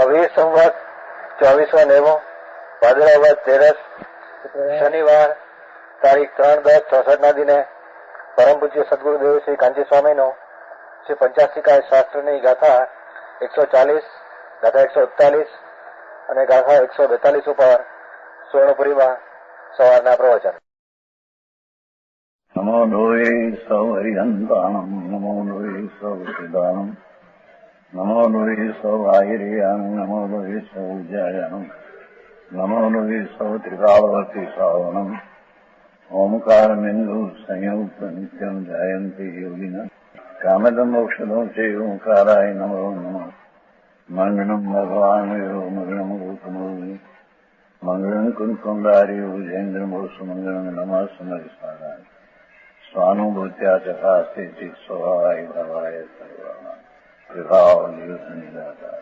अभी संवत 24वां नेमो भादरवा 13 शनिवार तारीख 3/10/64 ના દિને પરમ પૂજ્ય સદગુરુદેવ શ્રી કાંચી સ્વામીનો શ્રી પંચાસિકા શાસ્ત્રની ગાથા 140, ગાથા 141 અને ગાથા 142 ઉપર સુવર્ણપુરીમાં સવારના પ્રવચન. નમો લોહે સૌહરિહંતાણમ નમો લોહે સૌસિદાનમ નમો લોહે સૌઆયર્યાણમ નમો લોહે સૌજ્યાયાણમ નમો લોહે સૌત્રિકાવતી શ્રાવણમ ઓમકારમેન્દુ સંયુક્ત નિત્યમ જાયંતિ યોગિના કામદમોક્ષદો चे ओंकाराय नमो नमः. मंगलम भगवान मंगलम गौतमो मंगलम कुंकुंडारी उजेन्द्रमोसु मंगलम नमः समरिसाराय स्वानुभूत्या चकास्ते स्वभावाय भवाय सर्वाणां विभाव निदाताय.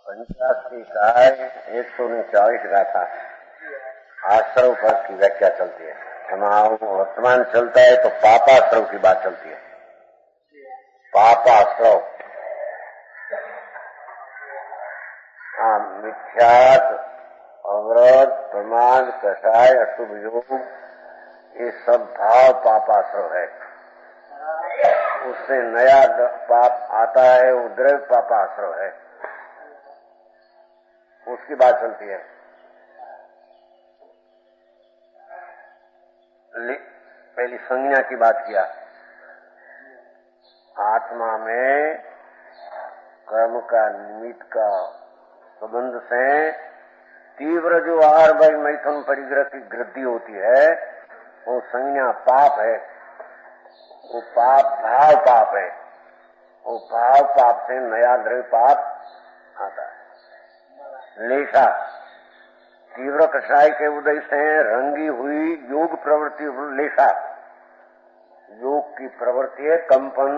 पंचासी काय 140 गाथा आश्रव पर की व्याख्या चलती है. वर्तमान चलता है तो पापाश्रव की बात चलती है. पापाश्रव मिथ्यात, अवरोध, प्रमाद, कषाय, अशुभ योग, ये सब भाव पापाश्रव है. उससे नया पाप आता है, वो द्रव्य पापाश्रव है. उसकी बात चलती है. पहली संज्ञा की बात किया. आत्मा में कर्म का निमित्त का संबंध से तीव्र जो आहार भय मैथुन परिग्रह की वृद्धि होती है वो संज्ञा पाप है. वो पाप भाव पाप है. वो भाव पाप से नया द्रव्य पाप आता है. लेशा तीव्र कषाय के उदय से रंगी हुई योग प्रवृत्ति लेशा. योग की प्रवृत्ति है कंपन.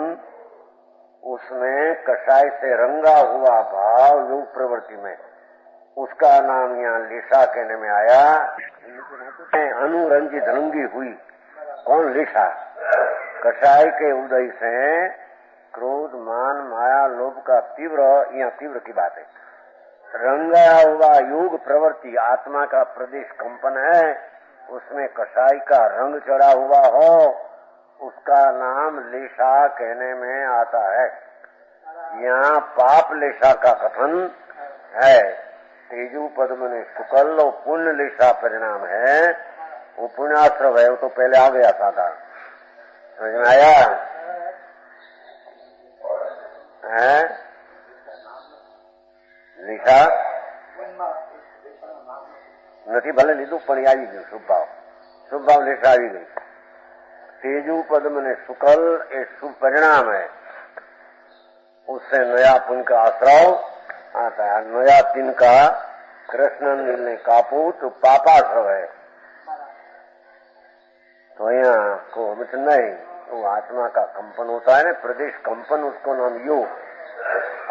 उसमें कषाय से रंगा हुआ भाव योग प्रवृत्ति में, उसका नाम यहाँ लेशा कहने में आया. अनुरंजित रंगी हुई कौन लेशा? कषाय के उदय से क्रोध, मान, माया, लोभ का तीव्र, यहाँ तीव्र की बात है. रंगा हुआ योग प्रवृत्ति आत्मा का प्रदेश कंपन है. उसमें कषाय का रंग चढ़ा हुआ हो, उसका नाम लेशा कहने में आता है. यहाँ पाप लेशा का कथन है. तेजु पद्म ने शुक्ल और पुण्य लेशा परिणाम है. वो पुण्याश्रव है. वो तो पहले आ गया था. समझ में आया है? लेशा નથી ભલે લીધું પણ આવી ગયું શુભ ભાવ લેશા આવી ગઈ. तेजु पद्म ने शुक्ल ये शुभ परिणाम है. उससे नया पुण्य का आश्रव आता है. नया तिन का कृष्ण नील ने कापू तो पापाश्रव है. तो यहाँ को मित्र नहीं, वो आत्मा का कंपन होता है ना, प्रदेश कंपन, उसको नाम योग.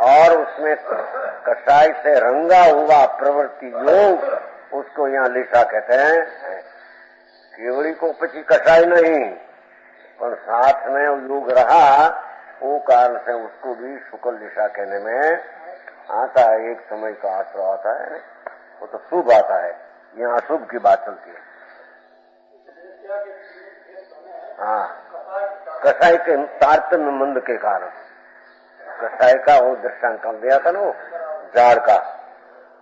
और उसमें कषाय से रंगा हुआ प्रवृत्ति योग, उसको यहाँ लेशा कहते हैं. केवड़ी को पची कषाय नहीं, पर साथ में योग रहा, वो कारण से उसको भी शुक्ल लेशा कहने में आता है. एक समय का आश्रय आता है, वो तो शुभ आता है. यहाँ अशुभ की बात चलती है. हाँ, कषाय के तारतम्य मंद के कारण. कषाय का वो दृष्टांत दिया था ना, वो जाड़ का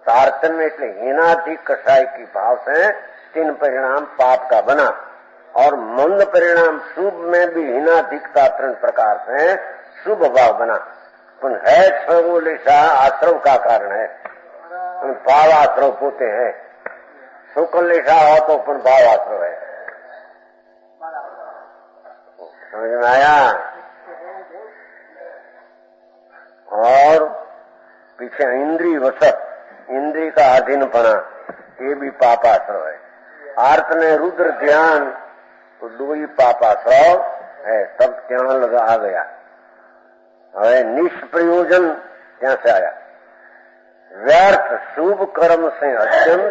तारतम्य, इसलिए हीनाधिक कषाय की भाव से 3 परिणाम पाप का बना. और मंद परिणाम शुभ में भी हीनाधिकता 3 प्रकार से शुभ भाव बना. पुन है छो लेशा आश्रव का कारण है. भाव आश्रव पोते हैं. शुक्ल लेशा हो तो पुन भाव आश्रव है. समझ में आया? और पीछे इंद्रिय वशत, इंद्रिय का अधीनपना, ये भी पापाश्रव है. आर्त ने रुद्र ध्यान तो 2 ही पापाश्रव है. सब ત્યાં लगा आ गया. હવે निष्प्रयोजन ત્યાં से आया. व्यर्थ शुभ कर्म से अत्यंत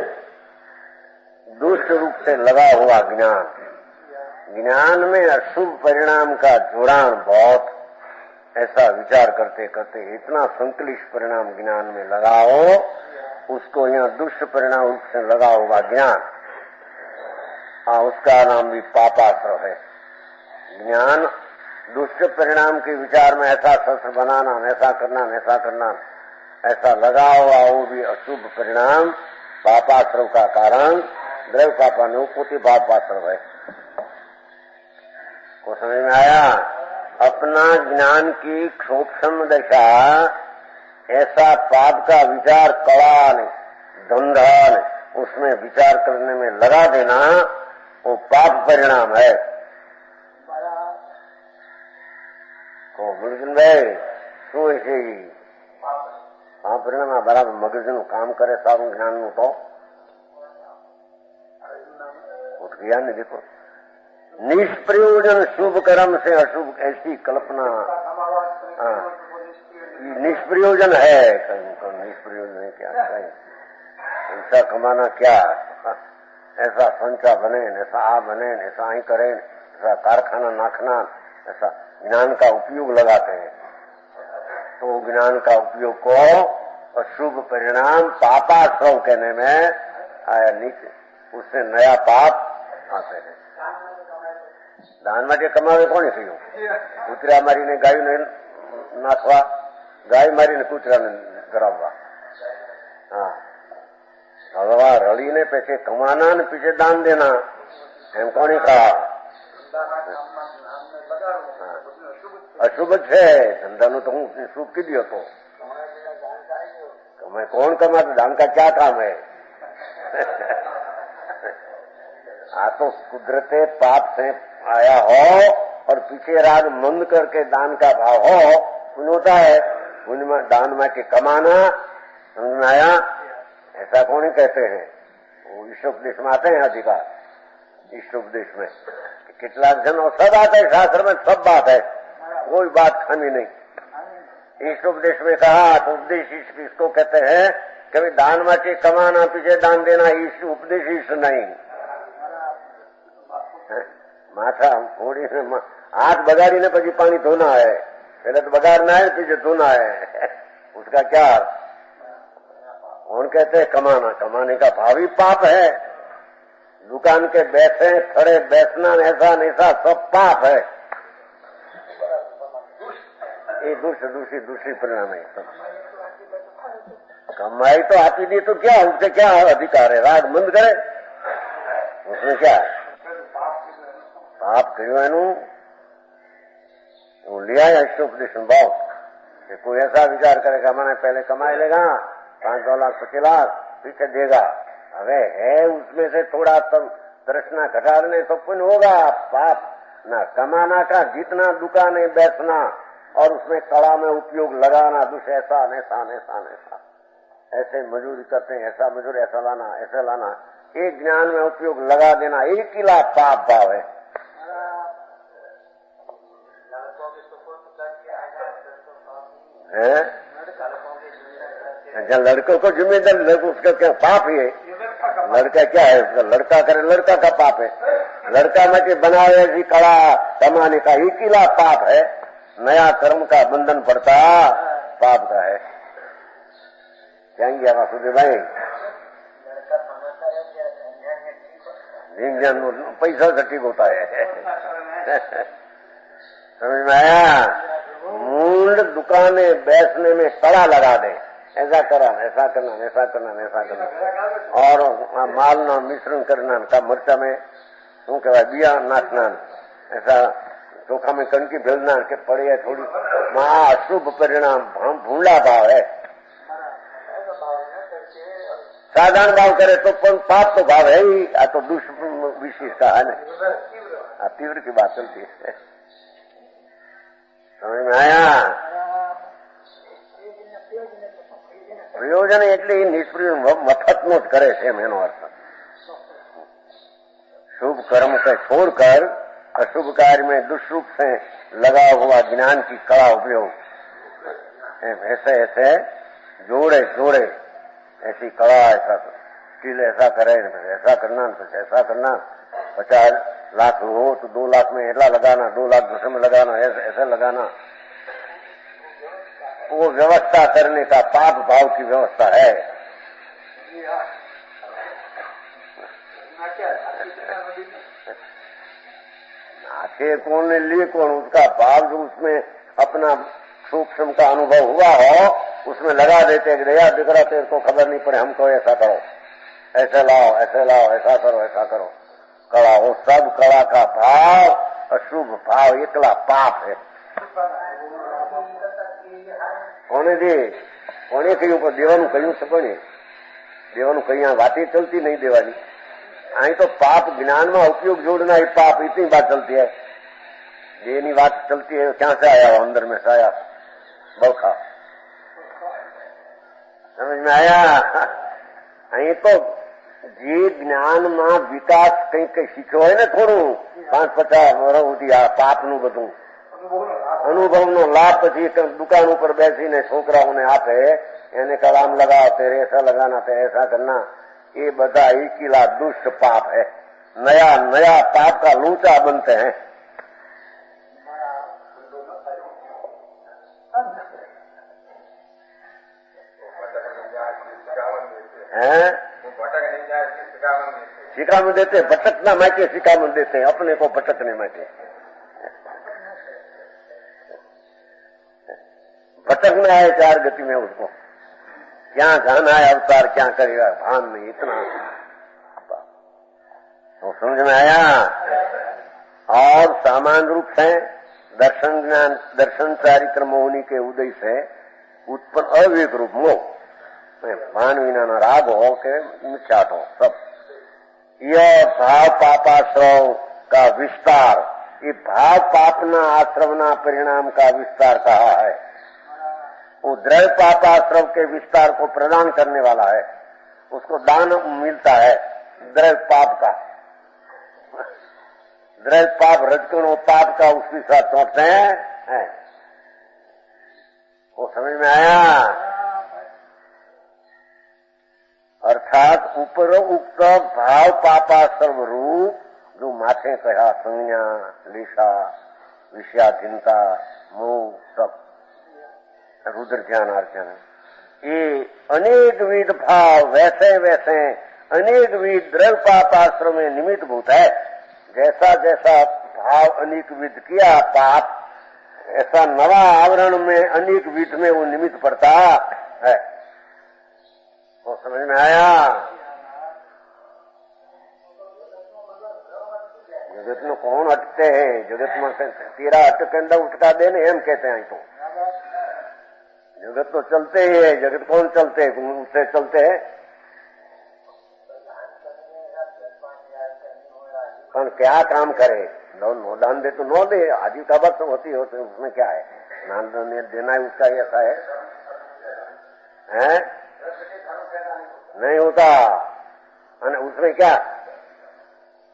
दुष्ट रूप से लगा हुआ ज्ञान. ज्ञान में अशुभ परिणाम का जुड़ान बहुत ऐसा विचार करते करते इतना संकलिष्ट परिणाम ज्ञान में लगाओ, उसको यहाँ दुष्ट परिणाम रूप से लगा होगा ज्ञान, उसका नाम भी पापाश्रव है। ज्ञान दुष्ट परिणाम के विचार में ऐसा शस्त्र बनाना, ऐसा करना, ऐसा करना, ऐसा लगा हुआ वो भी अशुभ परिणाम पापाश्रव का कारण, द्रव्य पापानुपूति पापाश्रव है। को समझ में आया? अपना ज्ञान की सूक्ष्म दशा ऐसा पाप का विचार कड़ा ने, धंधा ने, उसमें विचार करने में लगा देना, वो पाप परिणाम है। तो मुर्गन भाई शू है पाप परिणाम बराबर मगजનું કામ करे સારું જ્ઞાનનું તો उठ गया नहीं। देखो निष्प्रयोजन शुभ कर्म से अशुभ ऐसी कल्पना, निष्प्रयोजन है। निष्प्रयोजन है क्या? ऐसा कमाना क्या, ऐसा संचा बने, ऐसा आ बने, ऐसा ही करें, ऐसा कारखाना नाखना, ऐसा ज्ञान का उपयोग लगाते हैं। तो ज्ञान का उपयोग को अशुभ परिणाम पापाश्रव कहने में आया। नीचे उससे नया पाप आते हैं। दान માટે કમાવે કોણે થયું? કૂતરા મારીને ગાયને નાખવા, ગાય મારીને કૂતરાને કરાવવા। हाँ, हवा रलीने पीछे कमाना ने पीछे दान देना, एम कोने कहा? अशुभ है धंधा तो हूँ शुभ की दियो तो मैं कौन कमाता, दान का क्या काम है? तो कुदरते पाप से आया हो और पीछे राग मंद करके दान का भाव हो, पुण्य होता है। पुण्य में दान में के कमाना, समझ में आया? ऐसा कौन ही कहते हैं? वो ईष्टोपदेश में आते हैं अधिकार, ईष्टोपदेश में कितना जन सब आता है, शास्त्र में सब बात है, कोई बात खामी नहीं। ईष्टोपदेश में कहा तो उपदेश इसको कहते हैं कि दान में के कमाना, पीछे दान देना, ईष्ट उपदेश ईष्ट नहीं। माथा थोड़ी हाथ बगाड़ी ने पीछे पानी धोना है, पहले तो बगाड़ना है, पीछे धोना है, उसका क्या? कौन कहते हैं कमाना? कमाने का भाव ही पाप है। दुकान के बैठे खड़े बैठना, ऐसा ऐसा सब पाप है। ये दूसरी परिणाम है। कमाई तो आपी दी तो क्या, उससे क्या अधिकार है? राग मंद करे, उसमें क्या है? पाप કર્યું वो लिया है ईष्टोपदेशन भाव कि कोई ऐसा विचार करेगा मैंने पहले कमाई लेगा 5-2 लाख 25 लाख पीछे देगा, अबे है उसमें से थोड़ा तृष्णा घटा देने तो पुण्य होगा। पाप ना कमाना का जितना दुकानें बैठना और उसमें कला में उपयोग लगाना, दूसरे ऐसा ऐसा ऐसा ऐसा ऐसे मजूरी करते हैं, ऐसा मजूर ऐसा लाना, ऐसा लाना, एक ज्ञान में उपयोग लगा देना, एक ही लाभ पाप भाव है। लड़कों को जिम्मेदारी, उसका क्या पाप ही है? लड़का क्या है? उसका लड़का करे, लड़का का पाप है। लड़का में के बनाए ऐसी कला कमाने का एक ही लाभ पाप है, नया कर्म का बंधन पड़ता पाप का है। जाएंगे वासुदेव भाई? पैसा से ठीक होता है। समझ में आया? मूल दुकाने बैठने में कड़ा लगा दे, ऐसा करना, ऐसा करना, ऐसा करना, ऐसा करना, और माल ना मिश्रण करना का मरचा में શું કહેવાય बिया नाचना, ऐसा चोखा में कणकी भेजना के पड़े है थोड़ी अशुभ परिणाम भूला भाव है। साधारण भाव करे तो पाप तो भाव है ही, आ तो विशेषता है ना, तीव्र की बात चलती है। समझ में आया? प्रयोजन એટલે નિષ્પ્રયોજન મફતનો જ કરે છે એનો અર્થ। शुभ कर्म से छोड़कर अशुभ कार्य में दुष्रूप से लगा हुआ ज्ञान की कड़ा उपयोग, ऐसे ऐसे जोड़े जोड़े ऐसी कड़ा, ऐसा स्टील ऐसा करे, ऐसा करना, ऐसा करना, 50 लाख हो तो 2 लाख में ऐसा लगाना, 2 लाख दूसरे में लगाना, ऐसे लगाना, वो व्यवस्था करने का पाप भाव की व्यवस्था है। नाचे कौन ने लिए कौन, उसका भाव जो उसमें अपना सूक्ष्म का अनुभव हुआ हो उसमें लगा देते कि दया दिखरा तेरे को खबर नहीं पड़े, हमको ऐसा करो, ऐसे लाओ, ऐसे लाओ, ऐसा करो, ऐसा करो। कला, वो सब कला का भाव अशुभ भाव एकला पाप है। કોને દે, કોને કહ્યું પણ દેવાનું કહ્યું છે, પણ દેવાનું કહી આ વાતે ચલતી नहीं દેવાની। અહીં તો પાપ જ્ઞાન में उपयोग जोड़ना ही पाप, इतनी बात चलती है। देनी बात चलती है, क्या से आया हो अंदर में से आया बौखा, समझ में आया। અહીં તો જે જ્ઞાનમાં વિકાસ કંઈક શીખ્યો હોય ને થોડું 5-50 વર્ષ સુધી આ પાપનું બધું અનુભવનો લાભ પછી દુકાન ઉપર બેસીને છોકરાઓને આપે, એને કલામ लगाओ, तेरे ऐसा लगाना, तेरे ऐसा करना, ये બધા एकीला दुष्ट पाप है। नया नया पाप का लूचा बनते हैं। शिकामण देते, भटकना माटे शिकामण देते, अपने को भटकने माटे। भटकना है 4 गति में उसको, क्या जाना है अवतार, क्या करेगा भान नहीं, इतना तो समझ में आया। और सामान्य रूप से दर्शन ज्ञान, दर्शन चारित्र मोहनी के उदय से उत्पन्न अविवेक रूप मोह, भान विना न राग हो के मिथ्यात हो सब, यह भाव पापाश्रव का विस्तार, ये भाव पापना आश्रवना परिणाम का विस्तार कहा है। वो द्रव्य पापाश्रव के विस्तार को प्रदान करने वाला है, उसको दान मिलता है द्रव्य पाप का। द्रव्य पाप रजकण पाप का उसके साथ चौंकते हैं, वो समझ में आया। अर्थात ऊपर उक्त भाव पापाश्रव रूप जो माथे कहा संज्ञा, लिशा, विषयाधीनता, मोह, सब रुद्र ध्यान अर्चन, ये अनेक विध भाव वैसे वैसे अनेक विध द्रव्य पापाश्रम में निमित्त भूत है। जैसा जैसा भाव अनेक विध किया पाप, ऐसा नवा आवरण में अनेक विध में वो निमित्त पड़ता है। वो समझ में आया। जगत में कौन अटकते हैं, जगत में तेरा अटकंडा उठका दे ने हम कहते हैं। तो जगत तो चलते ही है, जगत कौन चलते है, उससे चलते हैं। पर क्या काम करे, नो दान दे तो नो दे, आजीविका बस होती हो तो उसमें क्या है, दान देना है उसका ऐसा है? नहीं होता। उसमें क्या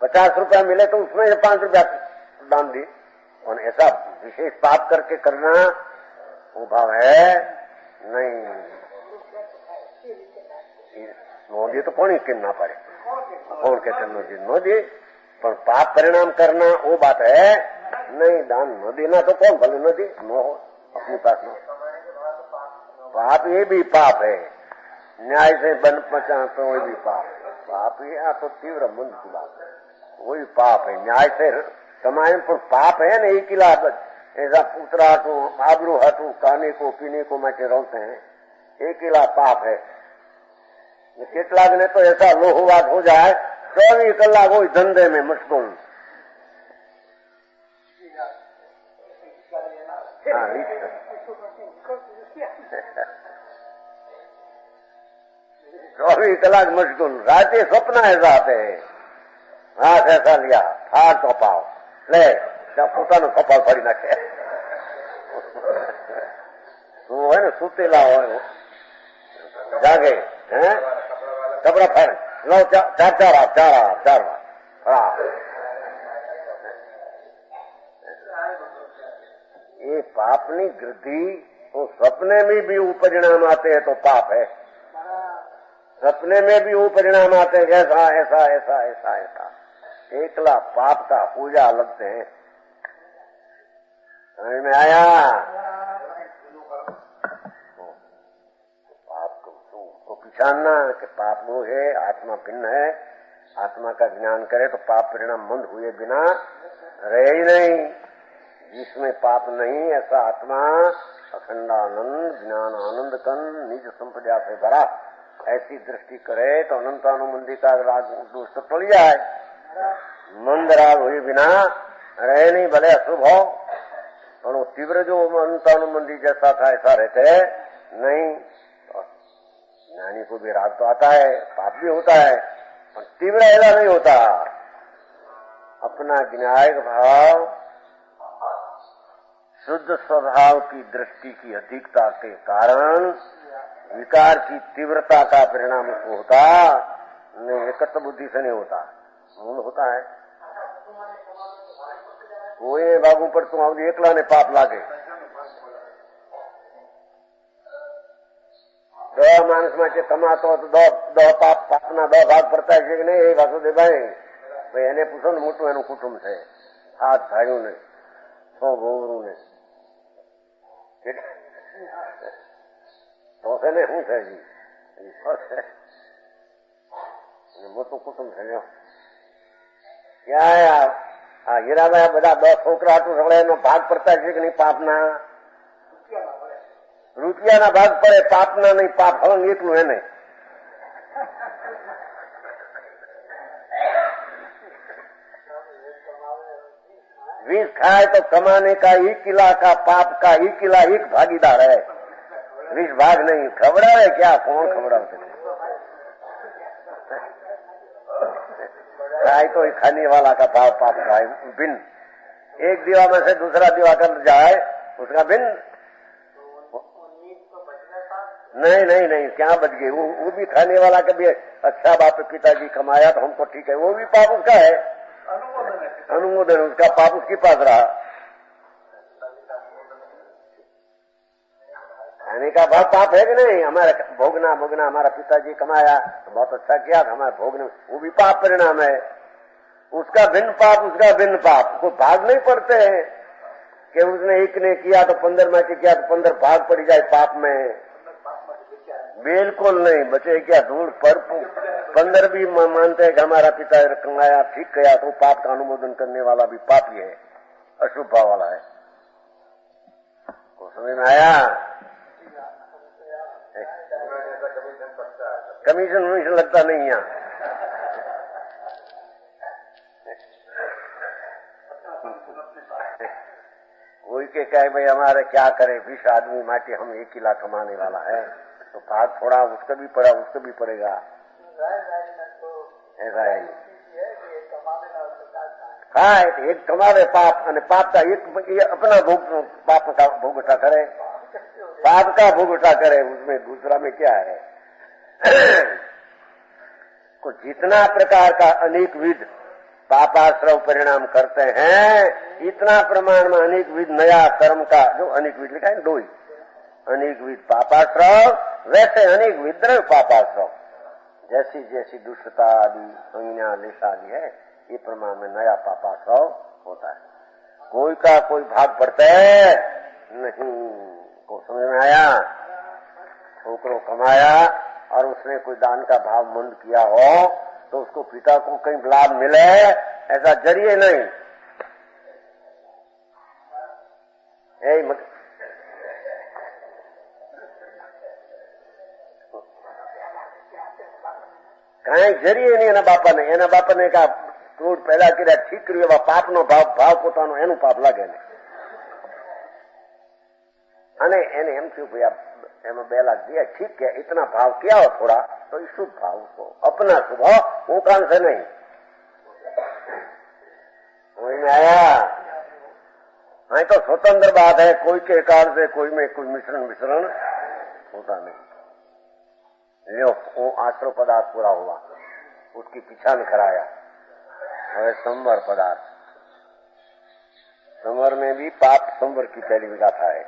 50 रुपया मिले तो उसमें 5 रुपया दान दी, और ऐसा विशेष पाप करके करना वो भाव है नहीं। नोदी तो कौन कहना पड़े, कौन कहते नोदी, पर पाप परिणाम करना वो बात है नहीं। दान न देना तो कौन भले न दे, नो अपने पास न पाप, ये भी पाप है। न्याय से बन पचा तो वही भी पाप ये तो तीव्र मंद की बात है, वही पाप है। न्याय से कमाए पर पाप है ना, एक किला ऐसा पुतरा हाटू, आबरू हाटू, खाने को पीने को माटे रहते हैं, एक किला पाप है। કેટલાક ને તો ऐसा લોહવાદ हो जाए 24 કલાક હોય ધંધे में मशगूल। चौबीस कलाक मशगूल, राते सपना ऐसा आते है, हाथ ऐसा लिया हाथ कपाव ले પોતાનો કપાળ ફાડી નાખે। તો હોય ને સુતેલા હોય જાગે, હે કપડા ફાડ લો, ચાર વાર। ये पापनी वृद्धि तो सपने में भी वो परिणाम आते हैं तो पाप है। सपने में भी वो परिणाम आते हैं ऐसा ऐसा ऐसा ऐसा ऐसा, एकला पाप का पूजा लगते हैं। समझ में आया? वो है, आत्मा भिन्न है। आत्मा का ज्ञान करे तो पाप परिणाम मंद हुए बिना रहे ही नहीं। जिसमें पाप नहीं ऐसा आत्मा अखंडानंद ज्ञान आनंद कन निज संपदा से भरा, ऐसी दृष्टि करे तो अनंतानुमंदी का राग दोष तो टल जाए। मंद राग हुए बिना रहे नहीं, भले अशुभ हो और वो तीव्र जो अनंतानुमंदी जैसा था ऐसा रहते नहीं। ज्ञानी को भी राग तो आता है, पाप भी होता है, और तीव्र ऐसा नहीं होता। अपना ज्ञायक भाव शुद्ध स्वभाव की दृष्टि की अधिकता के कारण विकार की तीव्रता का परिणाम उसको होता नहीं, एकत्र बुद्धि से नहीं होता, मूल होता है। कोई बागू पर तुम एकला ने पाप लागे दो मानस में कमातो तो दो पापना दो भाग पड़ता है कि नहीं? वासुदेवभाई भाई એને પૂછો ને, મોટું એનું કુટુંબ છે, 7 ભાઈઓ ને 6 વહુરું ને તો છે ને શું છે જી? મોટું કુટુંબ છે જો ક્યાં આ હીરાભાઈ બધા 10 છોકરા હતું સગળે એનો ભાગ પડતા છે કે નહીં? પાપના રૂપિયાના ભાગ પડે, પાપના નહીં. પાપ હલંગ એકલું એને विष खाए तो कमाने का 1 किला का, पाप का 1 किला 1 भागीदार है। विष भाग नहीं खबरावे क्या? कौन खबरावते? खाए तो खाने वाला का भाव पाप का है भिन्न। एक दीवा में से दूसरा दीवा कर जाए उसका भिन्न नहीं नहीं नहीं, क्या बच गई? वो भी खाने वाला का भी अच्छा बाप पिताजी कमाया तो हमको ठीक है, वो भी पाप उसका है, अनुमोदन उसका, पाप उसके पास रहा। खाने का भाव पाप है कि नहीं? हमारा भोगना हमारा पिताजी कमाया तो बहुत अच्छा किया, हमारे भोगने वो भी पाप परिणाम है। उसका भिन्न पाप, उसका भिन्न पाप, कोई भाग नहीं पड़ते हैं कि उसने 1 ने किया तो 15 में किया तो 15 भाग पड़ जाए पाप में। बिल्कुल नहीं, बचे क्या धूल पर 15 भी मानते हैं कि हमारा पिता कमाया ठीक किया तो पाप का अनुमोदन करने वाला भी पापी है, अशुभ भाव वाला है। को समझ में आया? कमीशन लगता नहीं यहाँ। कोई के कहे भाई हमारे क्या करे, 20 आदमी माटी हम 1 किला कमाने वाला है तो भाग थोड़ा उसका भी पड़ा, उसका भी पड़ेगा, ऐसा है। हाँ, एक कमावे पाप और पाप का एक अपना भोग, पाप का भोग उठा करे, पाप का भोग उठा करे, उसमें दूसरा में क्या है? को जितना प्रकार का अनेक विध पापाश्रव परिणाम करते हैं, इतना प्रमाण में अनेक विध नया कर्म का, जो अनेक विध लिखा है 2 ही, अनेक विध पापाश्रव, वैसे अनेक विध द्रव्य पापाश्रव, जैसी जैसी दुष्टता आदि संज्ञा लेश आदि है, ये प्रमाण में नया पापाश्रव होता है। कोई का कोई भाग पड़ता है नहीं। को समझ में आया? छोकरों कमाया और उसने कोई दान का भाव मंद किया हो तो उसको पिता को कहीं लाभ मिले, ऐसा जरिए नहीं। कहीं जरिए नहीं एना बापा ने कहा तोड़ पैदा કર્યા ठीक કર્યો, પાપનો ભાવ પોતાનો એનું પાપ લાગે ને, અને એને એમ થયું ભાઈ એમાં 2 लाख दिया ठीक है, इतना भाव किया हो थोड़ा तो इस शुभ भाव को अपना शुभ हो, वो काम से नहीं। वही में आया? हाँ तो स्वतंत्र बात है, कोई के कारण से कोई में कोई मिश्रण होता नहीं। वो आश्रव पदार्थ पूरा हुआ, उसकी पीछा में कराया। और संवर पदार्थ, संवर में भी पाप संवर की पहली विगाथा है,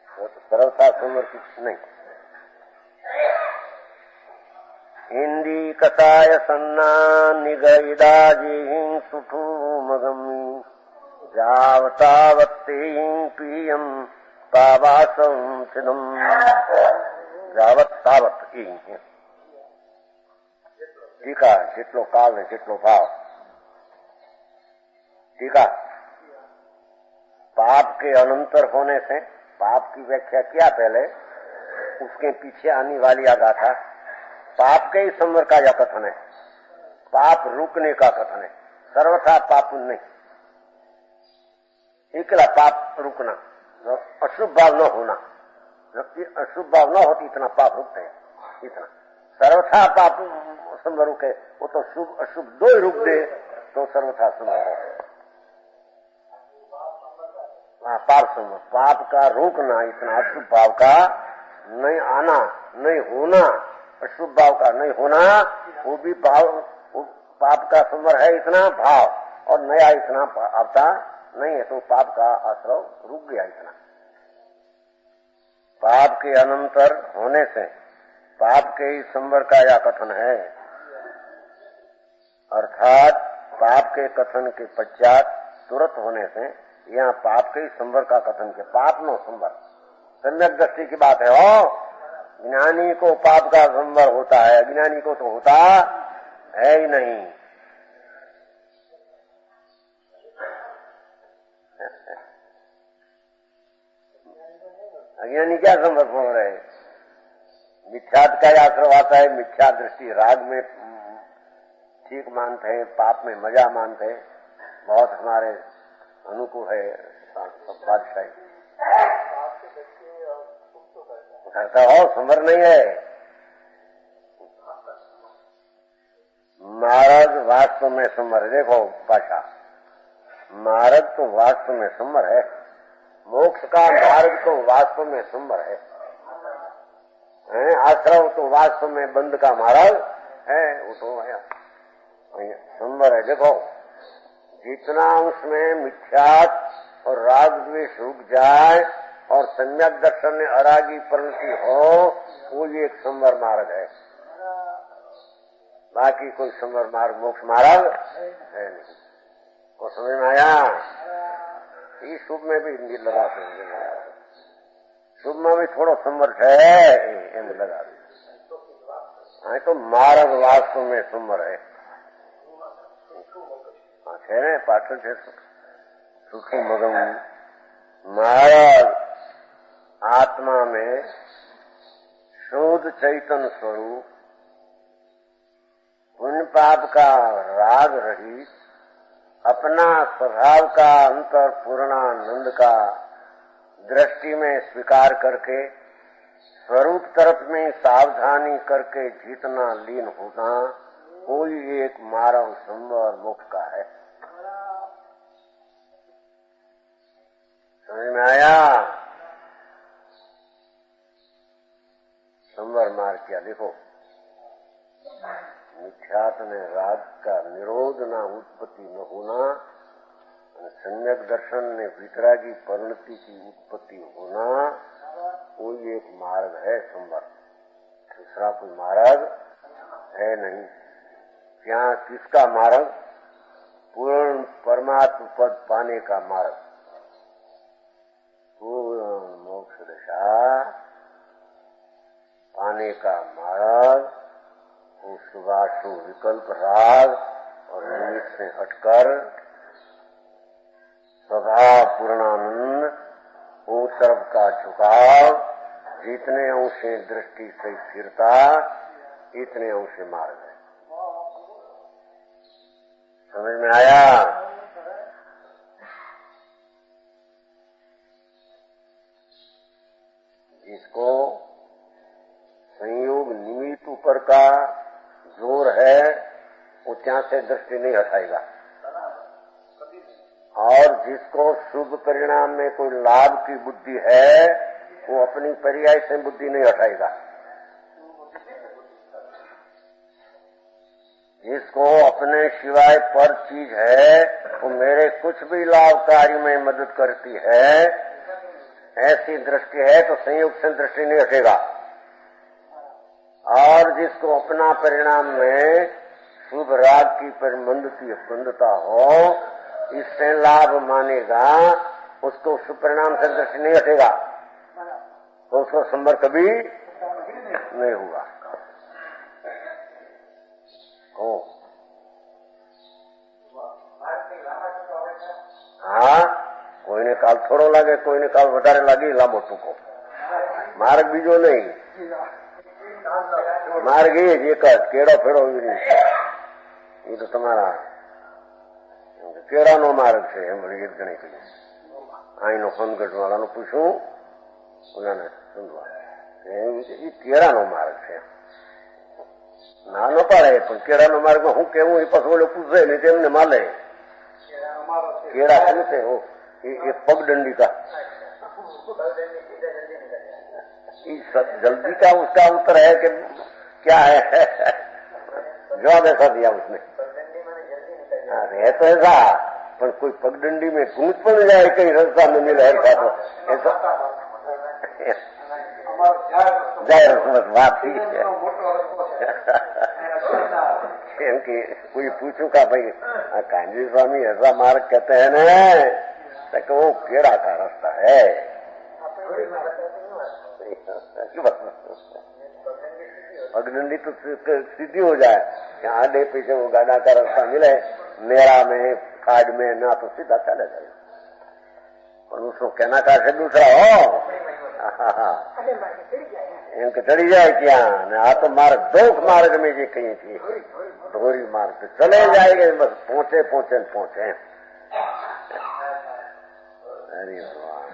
वो तो सर्वथा संवर की नहीं। इंदी कसाय सन्ना निगईदाजी सुठू मगमी जावतावत्ते पीयम पावासम चिदम जावत तावत टीका જેટલો કાળ ને જેટલો ભાવ टीका पाप के अनंतर होने से पाप की व्याख्या किया पहले उसके पीछे आने वाली गाथा पाप के ही संवर का यह कथन है पाप रुकने का कथन है सर्वथा पाप नहीं एकला पाप रुकना अशुभ भाव न होना जबकि अशुभ भाव न होती इतना पाप रुकते हैं इतना सर्वथा पाप संवर रुके वो तो शुभ अशुभ दो ही रुक दे तो सर्वथा संवर हो पाप संवर पाप का रोकना इतना अशुभ भाव का नहीं आना नहीं होना अशुभ भाव का नहीं होना वो भी भाव पाप का संवर है इतना भाव और नया इतना आता नहीं है तो पाप का आश्रव रुक गया इतना पाप के अनंतर होने से पाप के ही संवर का यह कथन है अर्थात पाप के कथन के पश्चात तुरंत होने से यहाँ पाप के ही संवर का कथन के पाप नो संवर सम्यक दृष्टि की बात है हो ज्ञानी को पाप का संवर होता है अज्ञानी को तो होता है ही नहीं अज्ञानी क्या संवर हो रहे मिथ्यात का आश्रव आता है मिथ्या दृष्टि राग में ठीक मानते हैं पाप में मजा मानते हैं बहुत हमारे अनुकूल है बादशाही करता हो संवर नहीं है मार्ग वास्तव में संवर है देखो पाशा मार्ग तो वास्तव में संवर है मोक्ष का मार्ग तो वास्तव में संवर है आश्रव तो वास्तव में बंद का मार्ग है वो तो है संवर है देखो जितना उसमें मिथ्यात और राग द्वेष रुक जाए और सम्यक दर्शन में अरागी परिणति हो वो ये एक संवर मार्ग है बाकी कोई संवर मार्ग मोक्ष मार्ग है नहीं को समझ में आया इस शुभ में भी हिंदी लगा शुभ में भी थोड़ो संवर है एम लगा तो मार्ग वास्तव में संवर है पाठन है सुखी मगम महाराज आत्मा में शुद्ध चैतन्य स्वरूप पुण्य पाप का राग रहित अपना स्वभाव का अंतर पूर्णानंद का दृष्टि में स्वीकार करके स्वरूप तरफ में सावधानी करके जितना लीन होना कोई एक मानव संवर मोक्ष का है समझ में आया संवर मार्ग क्या देखो मिथ्यात में राग का निरोध ना उत्पत्ति न होना सम्यक दर्शन में वितरागी परिणति की उत्पत्ति होना कोई एक मार्ग है संवर दूसरा कोई मार्ग है नहीं क्या किसका मार्ग पूर्ण परमात्म पद पाने का मार्ग पूर्ण मोक्ष दशा पाने का मार्ग वो शुभाशुभ विकल्प राग और निमित्त से हटकर स्वभाव पूर्णानंद वो तरफ का झुकाव जितने अंशे दृष्टि से स्थिरता इतने अंशे मार्ग है समझ में आया जिसको संयोग निमित्त ऊपर का जोर है वो ત્યાં से दृष्टि नहीं हटाएगा और जिसको शुभ परिणाम में कोई लाभ की बुद्धि है वो अपनी पर्याय से बुद्धि नहीं हटाएगा जिसको अपने सिवाय पर चीज है वो मेरे कुछ भी लाभकारी में मदद करती है ऐसी दृष्टि है तो संयोग से दृष्टि नहीं हटेगा और जिसको अपना परिणाम में शुभ राग की मंदता हो इससे लाभ मानेगा उसको शुभ परिणाम से दृष्टि नहीं हटेगा तो उसको संवर कभी नहीं होगा હા, કોઈને કાલ થોડો લાગે, કોઈને કાલ વધારે લાગે, લાંબો ટૂંકો માર્ગ બીજો નહીં. માર્ગ એ જ એક જ, કેળો ફેરો એ તો તમારા કેળાનો માર્ગ છે. એમ ગીત ગણી કહ્યું. અહીંનો ખનગઢ વાળાનું પૂછવું, ઓલાને સમજવા એ કેળાનો માર્ગ છે. ના ન પાડે, પણ કેળાનો માર્ગમાં હું કેવું એ પાછું ઓલો પૂછે ને તેમને માલે. केड़ा कहते हो ये पगडंडी का जल्दी का उसका उत्तर है कि क्या है? जवाब ऐसा दिया उसने. है तो ऐसा, पर कोई पगडंडी में घूट पड़ जाए कहीं रास्ता में मिले ऐसा तो ऐसा जाए बात ठीक है. कि कोई पूछू का भाई कांजी स्वामी ऐसा मार्ग कहते हैं ना, तो वो केड़ा का रास्ता है. पगडंडी तो सीधी हो जाए, आगे पीछे वो गाड़ा का रास्ता मिले, मेरा में खाड़ में ना तो सीधा चले जाए. और उसको कहना का से दूसरा हो इनके चढ़ी जाए क्या न. आ तो मार्ग दोख मार्ग में जी कहीं थी धोरी मार्ग से चले जाएंगे, बस पहुंचे पहुंचे पहुंचे. अरे भगवान,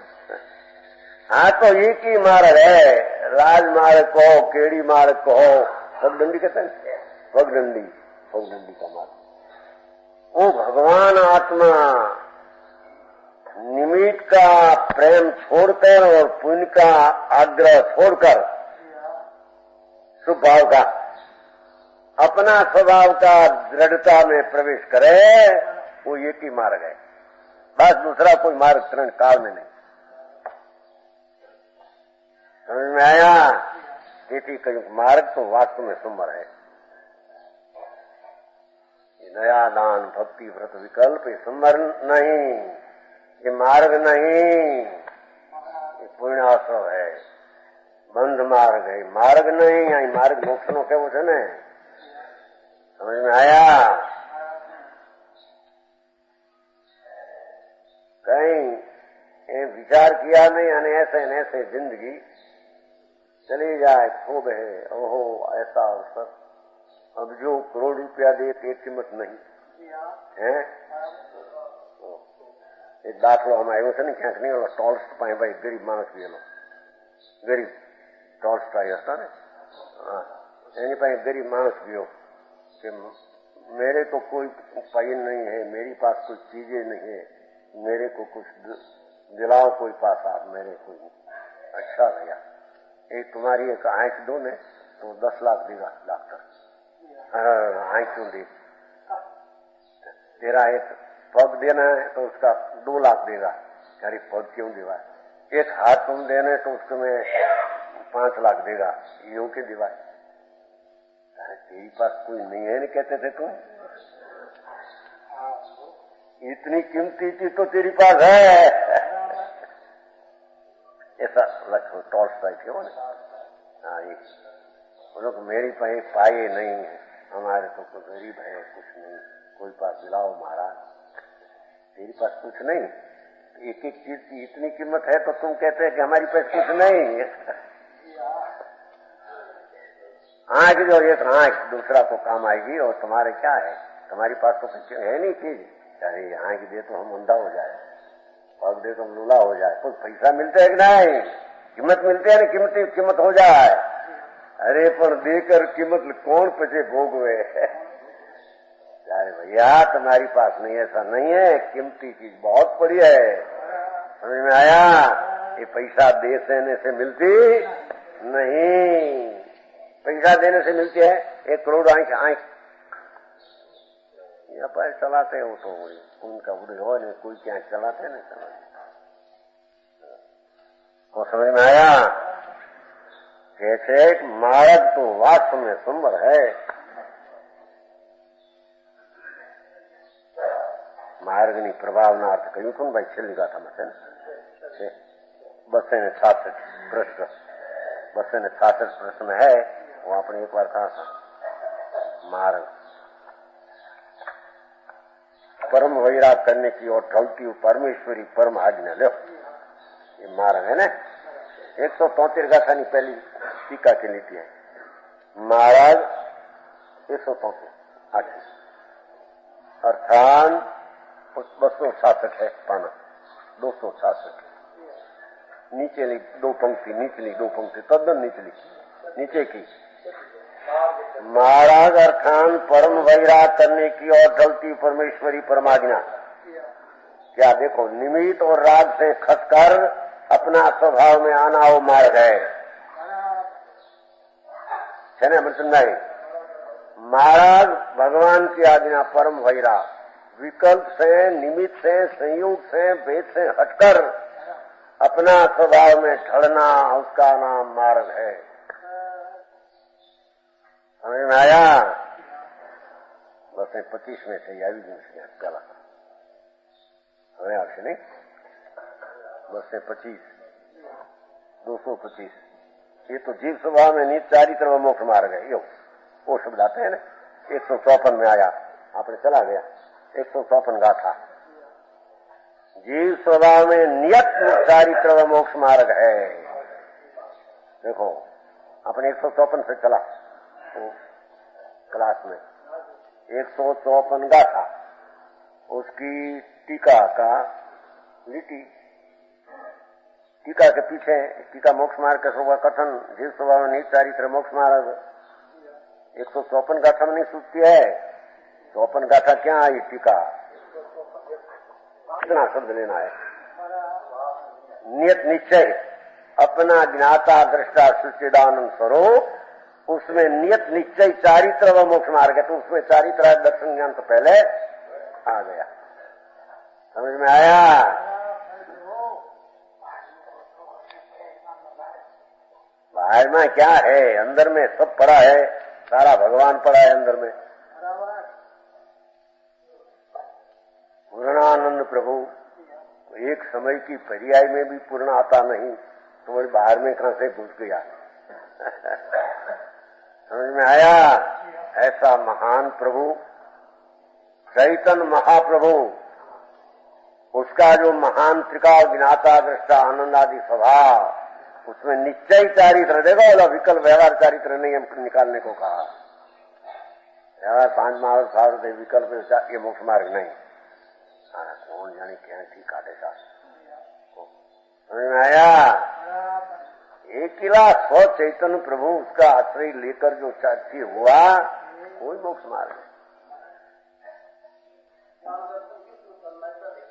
हाँ तो एक ही मार्ग है. राजमार्ग कहो, केड़ी मार्ग कहो, पगडंडी कहते हैं. पगडंडी का मार्ग वो भगवान आत्मा निमित्त का प्रेम छोड़कर और पुण्य का आग्रह छोड़कर स्वभाव का अपना स्वभाव का दृढ़ता में प्रवेश करे, वो एक ही मार्ग है. बस दूसरा कोई मार्ग तरण काल में नहीं. समझ में आया? તેથી કહ્યું માર્ગ તો વાસ્તવ में सुमर है. नया दान भक्ति व्रत विकल्प ये सुमर नहीं, ये मार्ग नहीं, ये पुण्याश्रव है, बंध मार्ग है. मार्ग नहीं, यही मार्ग मोक्ष नो केवो छे ने. समझ में आया? कहीं विचार किया नहीं और ऐसे न ऐसे जिंदगी चली जाए. खूब है, ओहो ऐसा अवसर. अब जो करोड़ रुपया दे ते कीमत नहीं है. एक दाखलो हम આવ્યો છે ને ક્યાંક નહીં, ઓલો ટોલ્સ પાસે ભાઈ ગરીબ માણસ ગયેલો, ગરીબ ટોલ્સ ભાઈ હતા ને, એની પાસે ગરીબ માણસ ગયો कि मेरे को कोई उपाय नहीं है, मेरी पास कुछ चीजें नहीं है, मेरे को कुछ दिलाओ कोई पास आप मेरे को. अच्छा भैया, एक तुम्हारी एक आंख दो ने तो 10 लाख देगा डॉक्टर. आंख क्यों दे? तेरा एक पग देना है तो उसका 2 लाख देगा. अरे पग क्यों देवा? एक हाथ तुम देने तो उसको में 5 लाख देगा. यूं के दिवा? तेरी पास कोई नहीं है, नहीं कहते थे तुम? इतनी कीमती चीज तो तेरी पास है. ऐसा लक्ष्य टॉल्स्टॉय थे वो ना. हाँ, ये लोग मेरी पाए पाए नहीं है, हमारे तो कोई गरीब है, कुछ नहीं, कोई पास दिलाओ महाराज. तेरी पास कुछ नहीं, एक एक चीज की इतनी कीमत है तो तुम कहते हैं कि हमारी पास कुछ नहीं. आंख जो एक आंख दूसरा को काम आएगी, और तुम्हारे क्या है? तुम्हारी पास तो कुछ है नहीं चीज. अरे आंख दे तो हम अंधा हो जाए, पग दे तो हम लूला हो जाए. कुछ पैसा मिलते है कि नहीं? कीमत मिलती है ना, कीमत हो जाए. अरे पर देकर कीमत कौन पचे भोगवे? अरे भैया तुम्हारी पास नहीं, ऐसा नहीं है. कीमती चीज बहुत पड़ी है. समझ में आया? ये पैसा देने से मिलती नहीं. पैसा देने से मिलती है 1 करोड़ आंख. यहाँ पर चलाते हो तो उनका बुढ़ी हो नहीं, कोई क्या चलाते नहीं चलाते. तो समझ में आया? कैसे मार्ग तो वास्तव में सुंदर है. માર્ગની પ્રભાવના અર્થ કહ્યું હતું ને ભાઈ છેલ્લી ગાથામાં છે ને 266 પ્રશ્ન 266 પ્રશ્ન है वो आपने एक बार कहा था. मार्ग परम वैराग करने की और ढलती हुई परमेश्वरी परम आज्ञा लो। ये मार्ग है ना। 173 गाथानी पहली टीका की नीति है। महाराज 173 अर्थात 266 है पाना 266 नीचे दो पंक्ति निचली दो पंक्ति तद्दन निचली नीचे की। महाराज अर्थान परम वैराग करने की और ढलती परमेश्वरी परमाज्ञा। क्या देखो निमित्त और राग से खसकर अपना स्वभाव में आना वो मार्ग है ना नहीं। महाराज भगवान की आज्ञा परम वैराग विकल्प से निमित्त से संयोग से भेद से हटकर अपना स्वभाव में ढलना उसका नाम मार्ग है। समझ में आया। बस 25 में से આવી ગયું चला હવે આવશે नहीं। बस 25 225 ये तो जीव स्वभाव में नित्य चारित्र व मोक्ष मार्ग है। यो वो शब्द आते हैं ना। 154 में आया आपने चला गया 154 गाथा। जीव स्वभाव में नियत चारित्र व मोक्ष मार्ग है। देखो अपने 154 से चला तो क्लास में 154 गाथा उसकी टीका का लिटी टीका के पीछे टीका मोक्ष मार्ग का स्वभाव कथन जीव स्वभाव में नित्य चारित्र मोक्ष मार्ग 154 गाथा में नहीं सूचती है। 54 गाथा क्या आई टीका कितना शब्द लेना है। नियत निश्चय अपना ज्ञाता दृष्टा सच्चिदानंद स्वरूप उसमें नियत निश्चय चारित्र व मोक्ष मार्ग है। तो उसमें चारित्र दर्शन ज्ञान तो पहले आ गया। समझ में आया। बाहर में क्या है अंदर में सब पड़ा है। सारा भगवान पड़ा है अंदर में। पूर्णानंद प्रभु एक समय की पर्याय में भी पूर्ण आता नहीं तो वही बाहर में कहां से घुस गया। समझ में आया। ऐसा महान प्रभु चैतन्य महाप्रभु उसका जो महान त्रिकाल ज्ञाता दृष्टा आनंद आदि स्वभाव उसमें निश्चय चारित्र देखो बोला विकल्प व्यवहार चारित्र नहीं हम निकालने को कहा। व्यवहार 5 महावर सार विकल्प ये मोक्ष मार्ग नहीं। कौन जाने क्या ठीक काटे साथ समझ में आया। एक किला स्व चैतन्य प्रभु उसका आश्रय लेकर जो चाची हुआ कोई मोक्ष मार्ग है।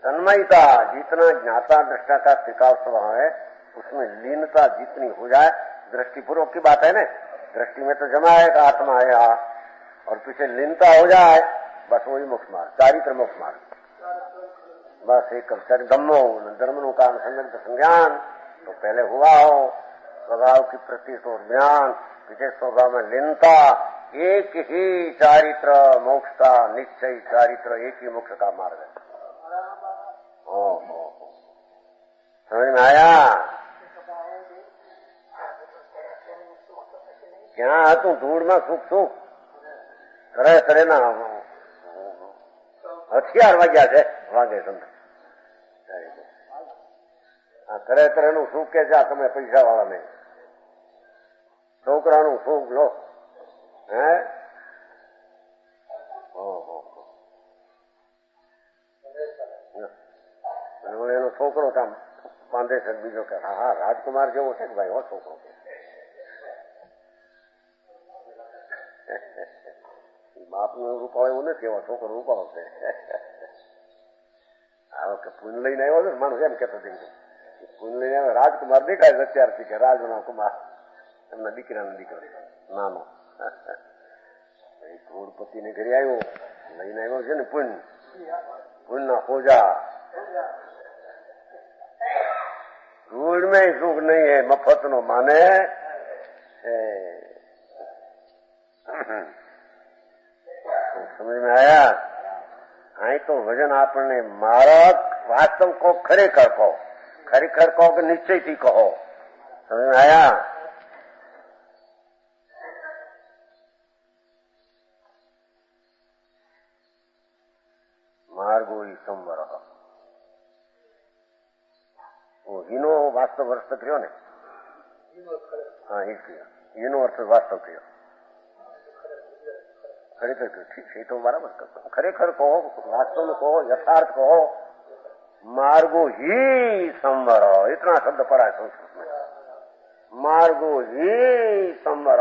तन्मयता जितना ज्ञाता दृष्टा का त्रिकाल स्वभाव है उसमें लीनता जितनी हो जाए दृष्टिपूर्वक की बात है ना। दृष्टि में तो जमा है का आत्मा है और पीछे लीनता हो जाए बस वही मोक्ष मार्ग चारित्र मोक्ष मार्ग। बस एक धर्मों का अनुसंधान संज्ञान तो पहले हुआ हो स्वभाव की प्रतीत और ज्ञान पीछे स्वभाव में लीनता एक ही चारित्र मोक्ष का निश्चय चारित्र एक ही मोक्ष का मार्ग है। समझ में आया। क्या तू धूड़ में सुख सुख करे करे ना हथियार वाग्या છે વાગે તમને આ કરે તરેનું સુખ કે છે તમે પૈસા વાળા નહીં છોકરાનું સુખ લો હે એનો છોકરો કામ બાંધે છે બીજો કે હા રાજકુમાર જેવો છે કે ભાઈ હો છોકરો બાપનું રૂપાવ એવું નથી એવો છોકરો રૂપાવ છે. આ વખતે પૂન લઈને આવ્યો છે માણસ એમ કેતો પૂન લઈને આવ્યો રાજકુમાર દેખાય છે અત્યારથી કે રાજના કુમાર એમના દીકરાનો દીકરો નાનો ધૂળપતિને ઘરે આવ્યો લઈને આવ્યો છે ને પૂનના પૂજા ધૂળ में सुख नहीं है मफत नो माने समझ में आया. आई तो वजन आपने मारक वास्तव को खरेखर कहो कि निश्चय थी कहो. समझ में आया. मार्ग मार्गो ही संवर। वो हीनो वास्तव अर्थ કર્યો ને? હા, એ કહ્યું એનો અર્થ વાસ્તવ થયો. ખરેખર ઠીક છે, એ તો બરાબર. ખરેખર કહો, वास्तव में कहो, यथार्थ कहो. मार्गो ही संवर, इतना शब्द पड़ा है संस्कृत में. मार्गो ही संवर.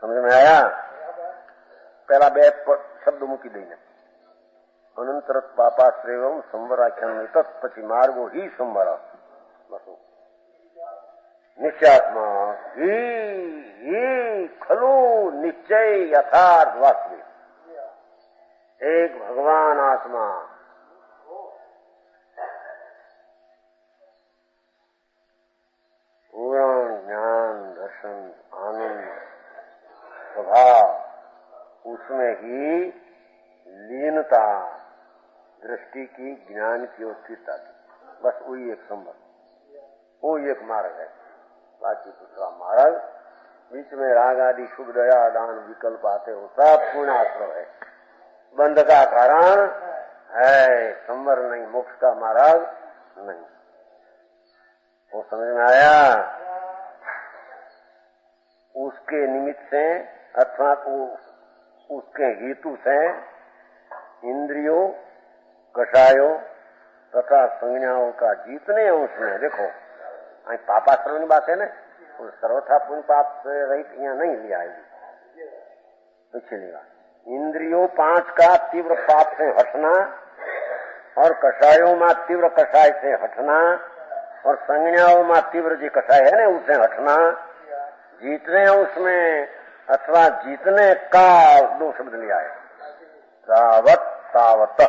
समझ में आया? पहला बे शब्द मूकी दईने अनंतर पापाश्रय संवराख्यान પછી मार्गो ही संवर. निश्चयात्मा ही खलु निश्चय यथार्थ वास्तविक एक भगवान आत्मा. पूर्ण ज्ञान दर्शन आनंद स्वभाव, उसमें ही लीनता, दृष्टि की, ज्ञान की और स्थिरता की. बस वही एक संबंध, वो एक मार्ग है. बाकी दूसरा मार्ग बीच में राग आदि शुभ दया दान विकल्प आते हो, सब पूर्णाश्रय है. बंध का कारण है, संवर नहीं. मोक्ष का मार्ग नहीं. वो समझ में आया? उसके निमित्त से अथवा उसके हेतु से इंद्रियों, कषायों तथा संज्ञाओं का जितने अंश में, देखो पापाश्रम की बात है ना, सर्वथा पुण्य पाप से रहित यहाँ नहीं लिया है. पिछली बात इंद्रियों 5 का तीव्र पाप से हटना और कषायों में तीव्र कषाय से हटना और संज्ञाओं में तीव्र जी कषाय है ना, उससे हटना. जीतने उसमें अथवा जीतने का 2 शब्द लिया है. तावत तावत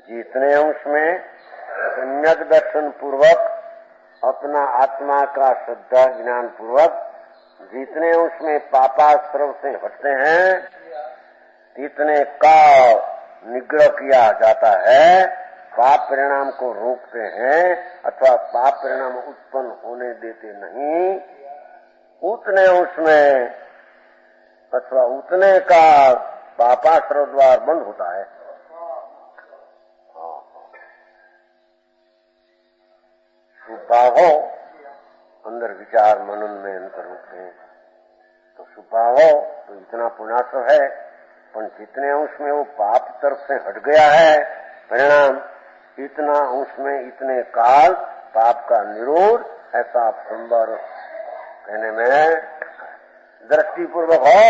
जीतने अंश में सम्यक दर्शन पूर्वक अपना आत्मा का श्रद्धा ज्ञान पूर्वक जितने उसमें पापाश्रव से हटते हैं तितने का निग्रह किया जाता है. पाप परिणाम को रोकते हैं अथवा पाप परिणाम उत्पन्न होने देते नहीं. उतने उसमें अथवा उतने का पापाश्रव द्वार बंद होता है. शुभावो अंदर विचार मनन में अंतर होते हैं. तो शुभावो तो इतना पुण्याश्रव है, पर जितने अंश में वो पाप तरफ से हट गया है परिणाम, इतना अंश में इतने काल पाप का निरोध. ऐसा संवर कहने में दृष्टि पूर्वक हो.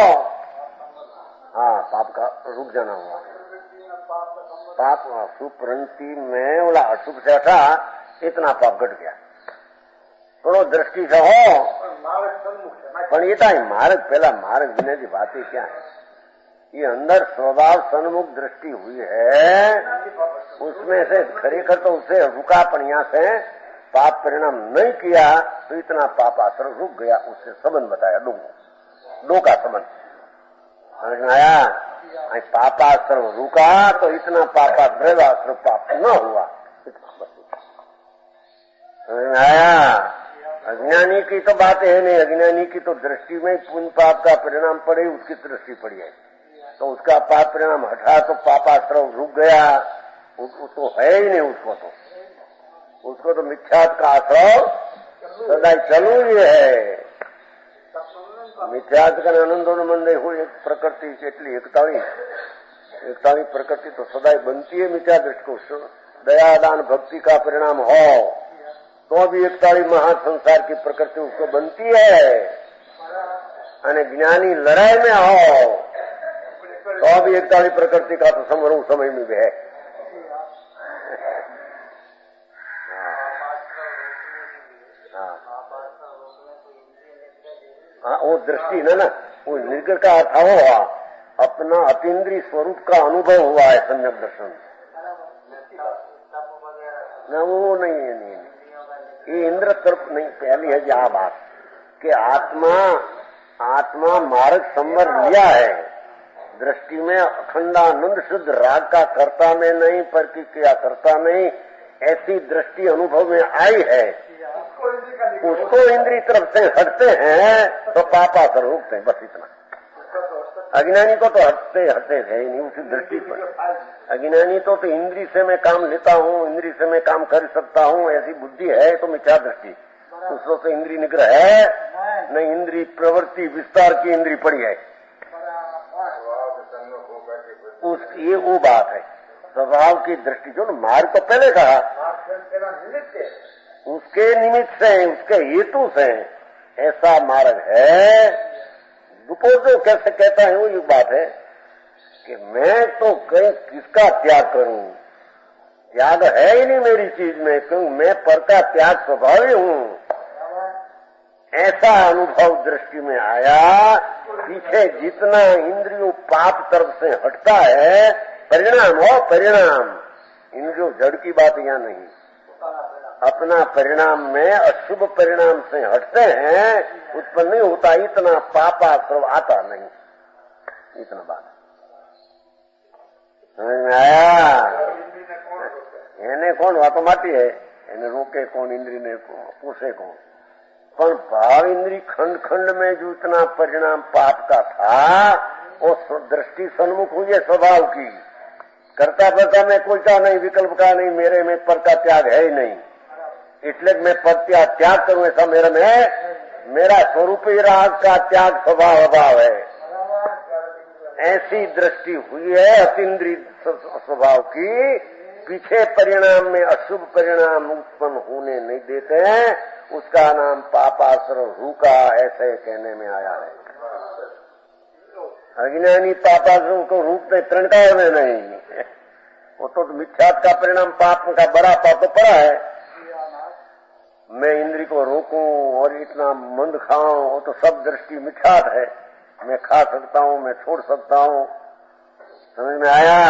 हाँ, पाप का रुक जाना हुआ. पाप सुप्रंति में बोला अशुभ से हटा, इतना पाप घट गया. थोड़ो दृष्टि से हो. पर ये था मार्ग, पहला मार्ग विनय की बातें क्या है? ये अंदर स्वभाव सन्मुख दृष्टि हुई है, उसमें से खरेखर तो उससे रुका, पर यहाँ से पाप परिणाम नहीं किया तो इतना पाप आश्रम रुक गया. उससे संबंध बताया, दो का संबंध. समझ में आया? पापाश्रम रुका तो इतना पापाश्रम पाप न हुआ. समझ में आया? अज्ञानी की तो बात है नहीं. अज्ञानी की तो दृष्टि में पुण्य पाप का परिणाम पड़े, उसकी दृष्टि पड़ी है तो उसका पाप परिणाम हटा तो पापाश्रम रुक गया. वो तो है ही नहीं. उसको तो मिथ्यात का आश्रव सदा चालू ही है. मिथ्यात का आनंदो मंदे हो एक प्रकृति કેટલી 41 प्रकृति तो सदा बनती है मिथ्या दृष्टि को. दयादान भक्ति का परिणाम हो तो भी 41 महासंसार की प्रकृति उसको बनती है. અને ज्ञानी लड़ाई में हो तो भी 41 प्रकृति का तो समारोह समय में भी है. हाँ, वो दृष्टि ना वो निर्गुण का अर्थ हुआ, अपना अतीन्द्रिय स्वरूप का अनुभव हुआ है. सम्यक दर्शन न वो नहीं है. ये इंद्र तरफ नहीं. पहली है यह बात कि आत्मा मार्ग संवर लिया है. दृष्टि में अखंडानंद शुद्ध राग का कर्ता में नहीं, प्रतिक्रिया करता नहीं, ऐसी दृष्टि अनुभव में आई है. उसको इंद्रिय तरफ से हटते हैं तो पापा कर रुकते हैं. बस इतना. अज्ञानी को तो हटते हटते है ही नहीं उसी दृष्टि पर। अज्ञानी तो इंद्री से मैं काम लेता हूँ, इंद्री से मैं काम कर सकता हूँ, ऐसी बुद्धि है तो मिथ्या दृष्टि। उसको तो इंद्री निग्रह है नहीं, इंद्री प्रवृत्ति विस्तार की इंद्री पड़ी है। ये वो बात है स्वभाव की दृष्टि। जो मार्ग तो पहले कहा उसके निमित्त से, उसके हेतु से ऐसा मार्ग है। दुपोर जो कैसे कहता है वो ये बात है कि मैं तो कहीं किसका त्याग करूं, त्याग है ही नहीं मेरी चीज में, क्यों मैं पर का त्याग स्वभावी हूं। ऐसा अनुभव दृष्टि में आया। पीछे जितना इंद्रियों पाप तरफ से हटता है, परिणाम हो परिणाम, इंद्रियों जड़ की बात यहां नहीं, अपना परिणाम में अशुभ परिणाम से हटते हैं, उत्पन्न नहीं होता, इतना पापाश्रव आता नहीं, इतना बात समझ में आया। એને કોણ વાતો માટી है, એને रोके कौन, इंद्री ने पूछे कौन। पर भाव इंद्री खंड खंड में जो इतना परिणाम पाप का था, वो दृष्टि सन्मुख हुई है स्वभाव की। करता करता मैं कोई का नहीं, विकल्प का नहीं, मेरे में पर का त्याग है ही नहीं, इसलिए मैं पर त्याग करूं ऐसा मेरे में, मेरा स्वरूप ही राग का त्याग स्वभाव अभाव है। ऐसी दृष्टि हुई है अतीन्द्रिय स्वभाव की। पीछे परिणाम में अशुभ परिणाम उत्पन्न होने नहीं देते हैं, उसका नाम पापाश्रव रूका, ऐसे कहने में आया है। अज्ञानी पापाश्रव को रूकते त्रणकार में नहीं, वो तो मिथ्यात का परिणाम पाप का बड़ा पाप तो पड़ा है। मैं इंद्री को रोकूं और इतना मंद खाऊं, वो तो सब दृष्टि मिथ्यात है। मैं खा सकता हूं, मैं छोड़ सकता हूं, समझ में आया।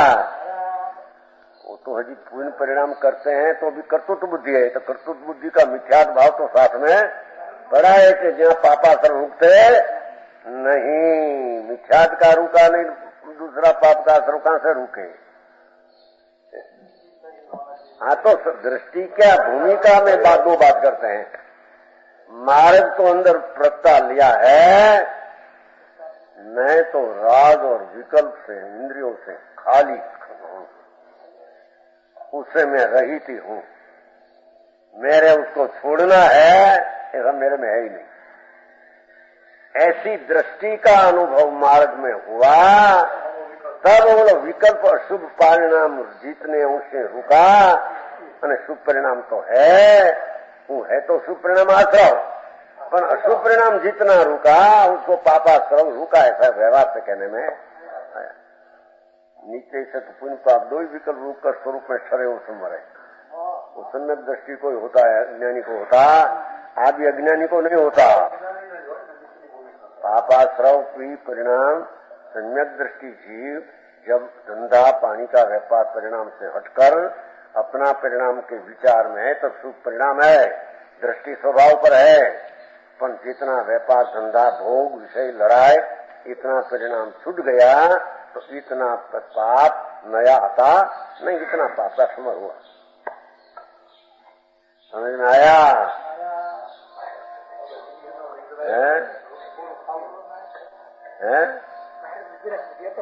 वो तो हजी पूर्ण परिणाम करते हैं तो भी कर्तृत्व बुद्धि है, तो कर्तृत्व बुद्धि का मिथ्यात भाव तो साथ में बड़ा है कि जहाँ पापासर रुकते नहीं, मिथ्यात का रुका नहीं, दूसरा पाप का असर कहां से रुके। हाँ तो दृष्टि क्या भूमिका में दो बात करते हैं। मार्ग तो अंदर प्रत्ता लिया है, मैं तो राग और विकल्प से, इंद्रियों से खाली हूं, उससे मैं रहित ही हूं, मेरे उसको छोड़ना है ऐसा मेरे में है ही नहीं। ऐसी दृष्टि का अनुभव मार्ग में हुआ, तब वो विकल्प अशुभ परिणाम जीतने उनसे रुका। અને शुभ परिणाम तो है, वो है तो शुभ परिणाम आश्रव, पर अशुभ परिणाम जितना रुका उसको पापाश्रव रुका, ऐसा व्यवहार से कहने में आया। नीचे से तो पुण्य पाप दो ही विकल्प रूप कर स्वरूप में ठहरे उस मरे। वो सम्यक दृष्टि को ही होता है, अज्ञानी को होता, आदि अज्ञानी को नहीं होता। पापाश्रव की परिणाम सम्यक दृष्टि जीव जब धंधा पानी का व्यापार परिणाम से हटकर अपना परिणाम के विचार में है तो शुभ परिणाम है, दृष्टि स्वभाव पर है। पर जितना व्यापार धंधा भोग विषय लड़ाई इतना परिणाम छूट गया तो इतना पाप नया आता नहीं, इतना पाप का समर हुआ। समझ में आया है?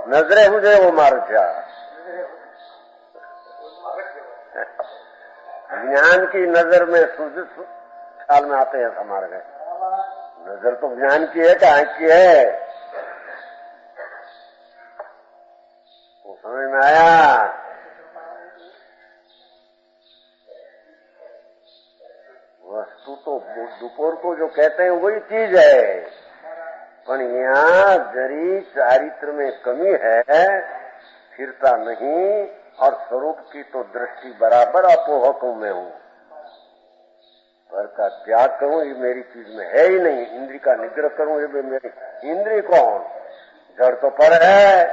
नजरे मुझे वो मार जा, ज्ञान की नजर में सूझ ख्याल में आते हैं हमारे गए। नजर तो ज्ञान की है कि आंख की है, वो समझ में आया। वस्तु तो दोपहर को जो कहते हैं वही चीज है, पर यहाँ जरी चारित्र में कमी है, स्थिरता नहीं, और स्वरूप की तो दृष्टि बराबर अपोहकों में हूँ। पर का त्याग करूं ये मेरी चीज में है ही नहीं, इंद्री का निग्रह करूं ये भी मेरी। इंद्री कौन, जड़ तो पर है।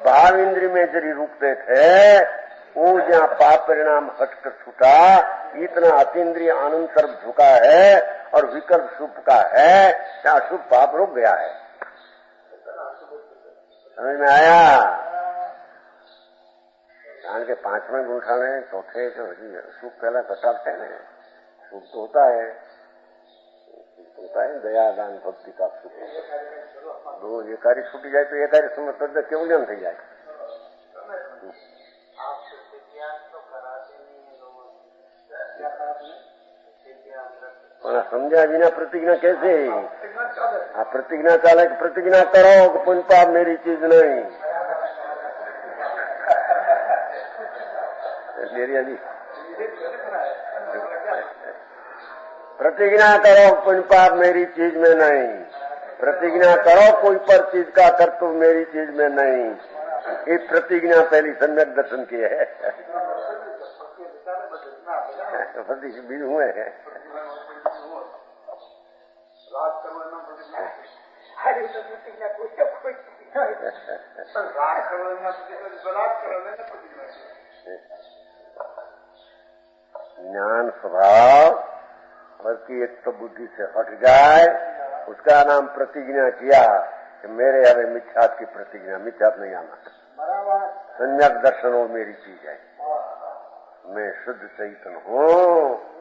भाव इंद्री में जरी रुकते थे, वो जहाँ पाप परिणाम हटकर छूटा, इतना अतीन्द्रिय आनंद तरफ झुका है और विकल्प शुभ का है, जहाँ शुभ पाप रुक गया है। समझ में आया। કારણ કે પાંચમા ગુંઠાણે ચોથે સુખ પહેલા ઘટાડते हैं, सुख तो होता है, होता है दया दान भक्ति का सुख। दो ये कार्य छूटी जाए तो ये कार्य समझ केवल थी जाए। समझा बिना प्रतिज्ञा कैसे? आप प्रतिज्ञा चाले प्रतिज्ञा करो कि पुण्य पाप मेरी चीज नहीं। जी प्रतिज्ञा करो पुण्य पाप मेरी चीज में नहीं। प्रतिज्ञा करो कोई पर चीज का कर्तव्य मेरी चीज में नहीं। ये प्रतिज्ञा पहली सम्यक दर्शन की है। बीज हुए हैं ज्ञान स्वभाव बल्कि एक तो बुद्धि से हट जाए, उसका नाम प्रतिज्ञा किया कि मेरे हमें मिथ्यात की प्रतिज्ञा। मिथ्यात नहीं आना, सम्यक दर्शन हो मेरी चीज है। मैं शुद्ध चैतन्य हूँ,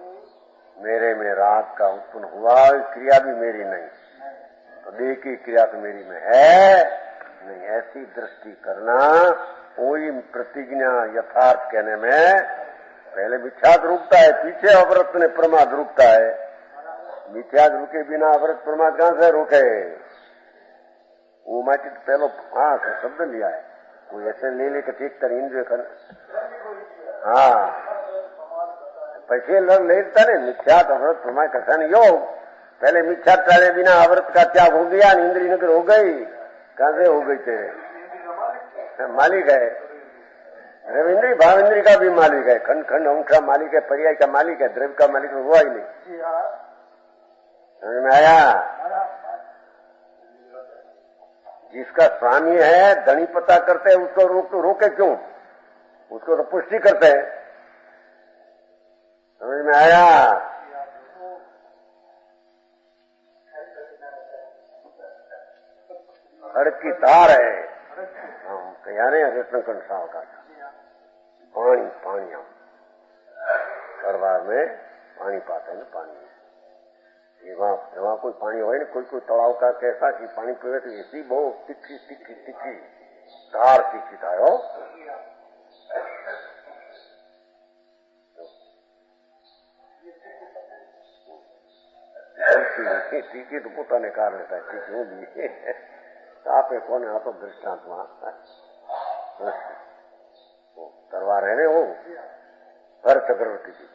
मेरे में राग का उत्पन्न हुआ, क्रिया भी मेरी नहीं, तो देह की क्रिया तो मेरी में है नहीं। ऐसी दृष्टि करना, कोई प्रतिज्ञा यथार्थ कहने में पहले मिथ्यात रुकता है, पीछे अव्रत ने प्रमाद रुकता है। मिथ्यात रुके बिना अव्रत प्रमाद कहां से रुके? वो माटी तो पहले हाँ शब्द लिया है, कोई ऐसे ले लेकर ठीक कर इंद्रिय कर। हाँ पैसे लेता नहीं मिथ्यात अव्रत प्रमाद कथन योग। पहले मिथ्यात टाले बिना अव्रत का त्याग हो गया, इंद्रिय नगर हो गई। कहां से हो गई तेरे? मालिक है, रविंद्री भावेंद्री का भी मालिक है, खंड खंड अंश का मालिक है, पर्याय का मालिक है, द्रव्य का मालिक हुआ ही नहीं। समझ में आया? जिसका स्वामी है धनी पता करते हैं, उसको रोके क्यों? उसको तो पुष्टि करते हैं। समझ में आया? सड़क की तार है, हम कह रहे हैं रत्नकंठ साहब का पानी पानी। हम दरबार में पानी पाते हैं ना, पानी वहां कोई पानी हो ना, कोई तालाब का कैसा कि पानी पीवे तो ऐसी बहुत तिखी तिखी तिखी धार तिखी था हो। टीकी तो पोता ने कार लेता है, टीकी होगी आपे कोने आ तो दृष्टांत करवा रहे वो हर चक्रवर्ती की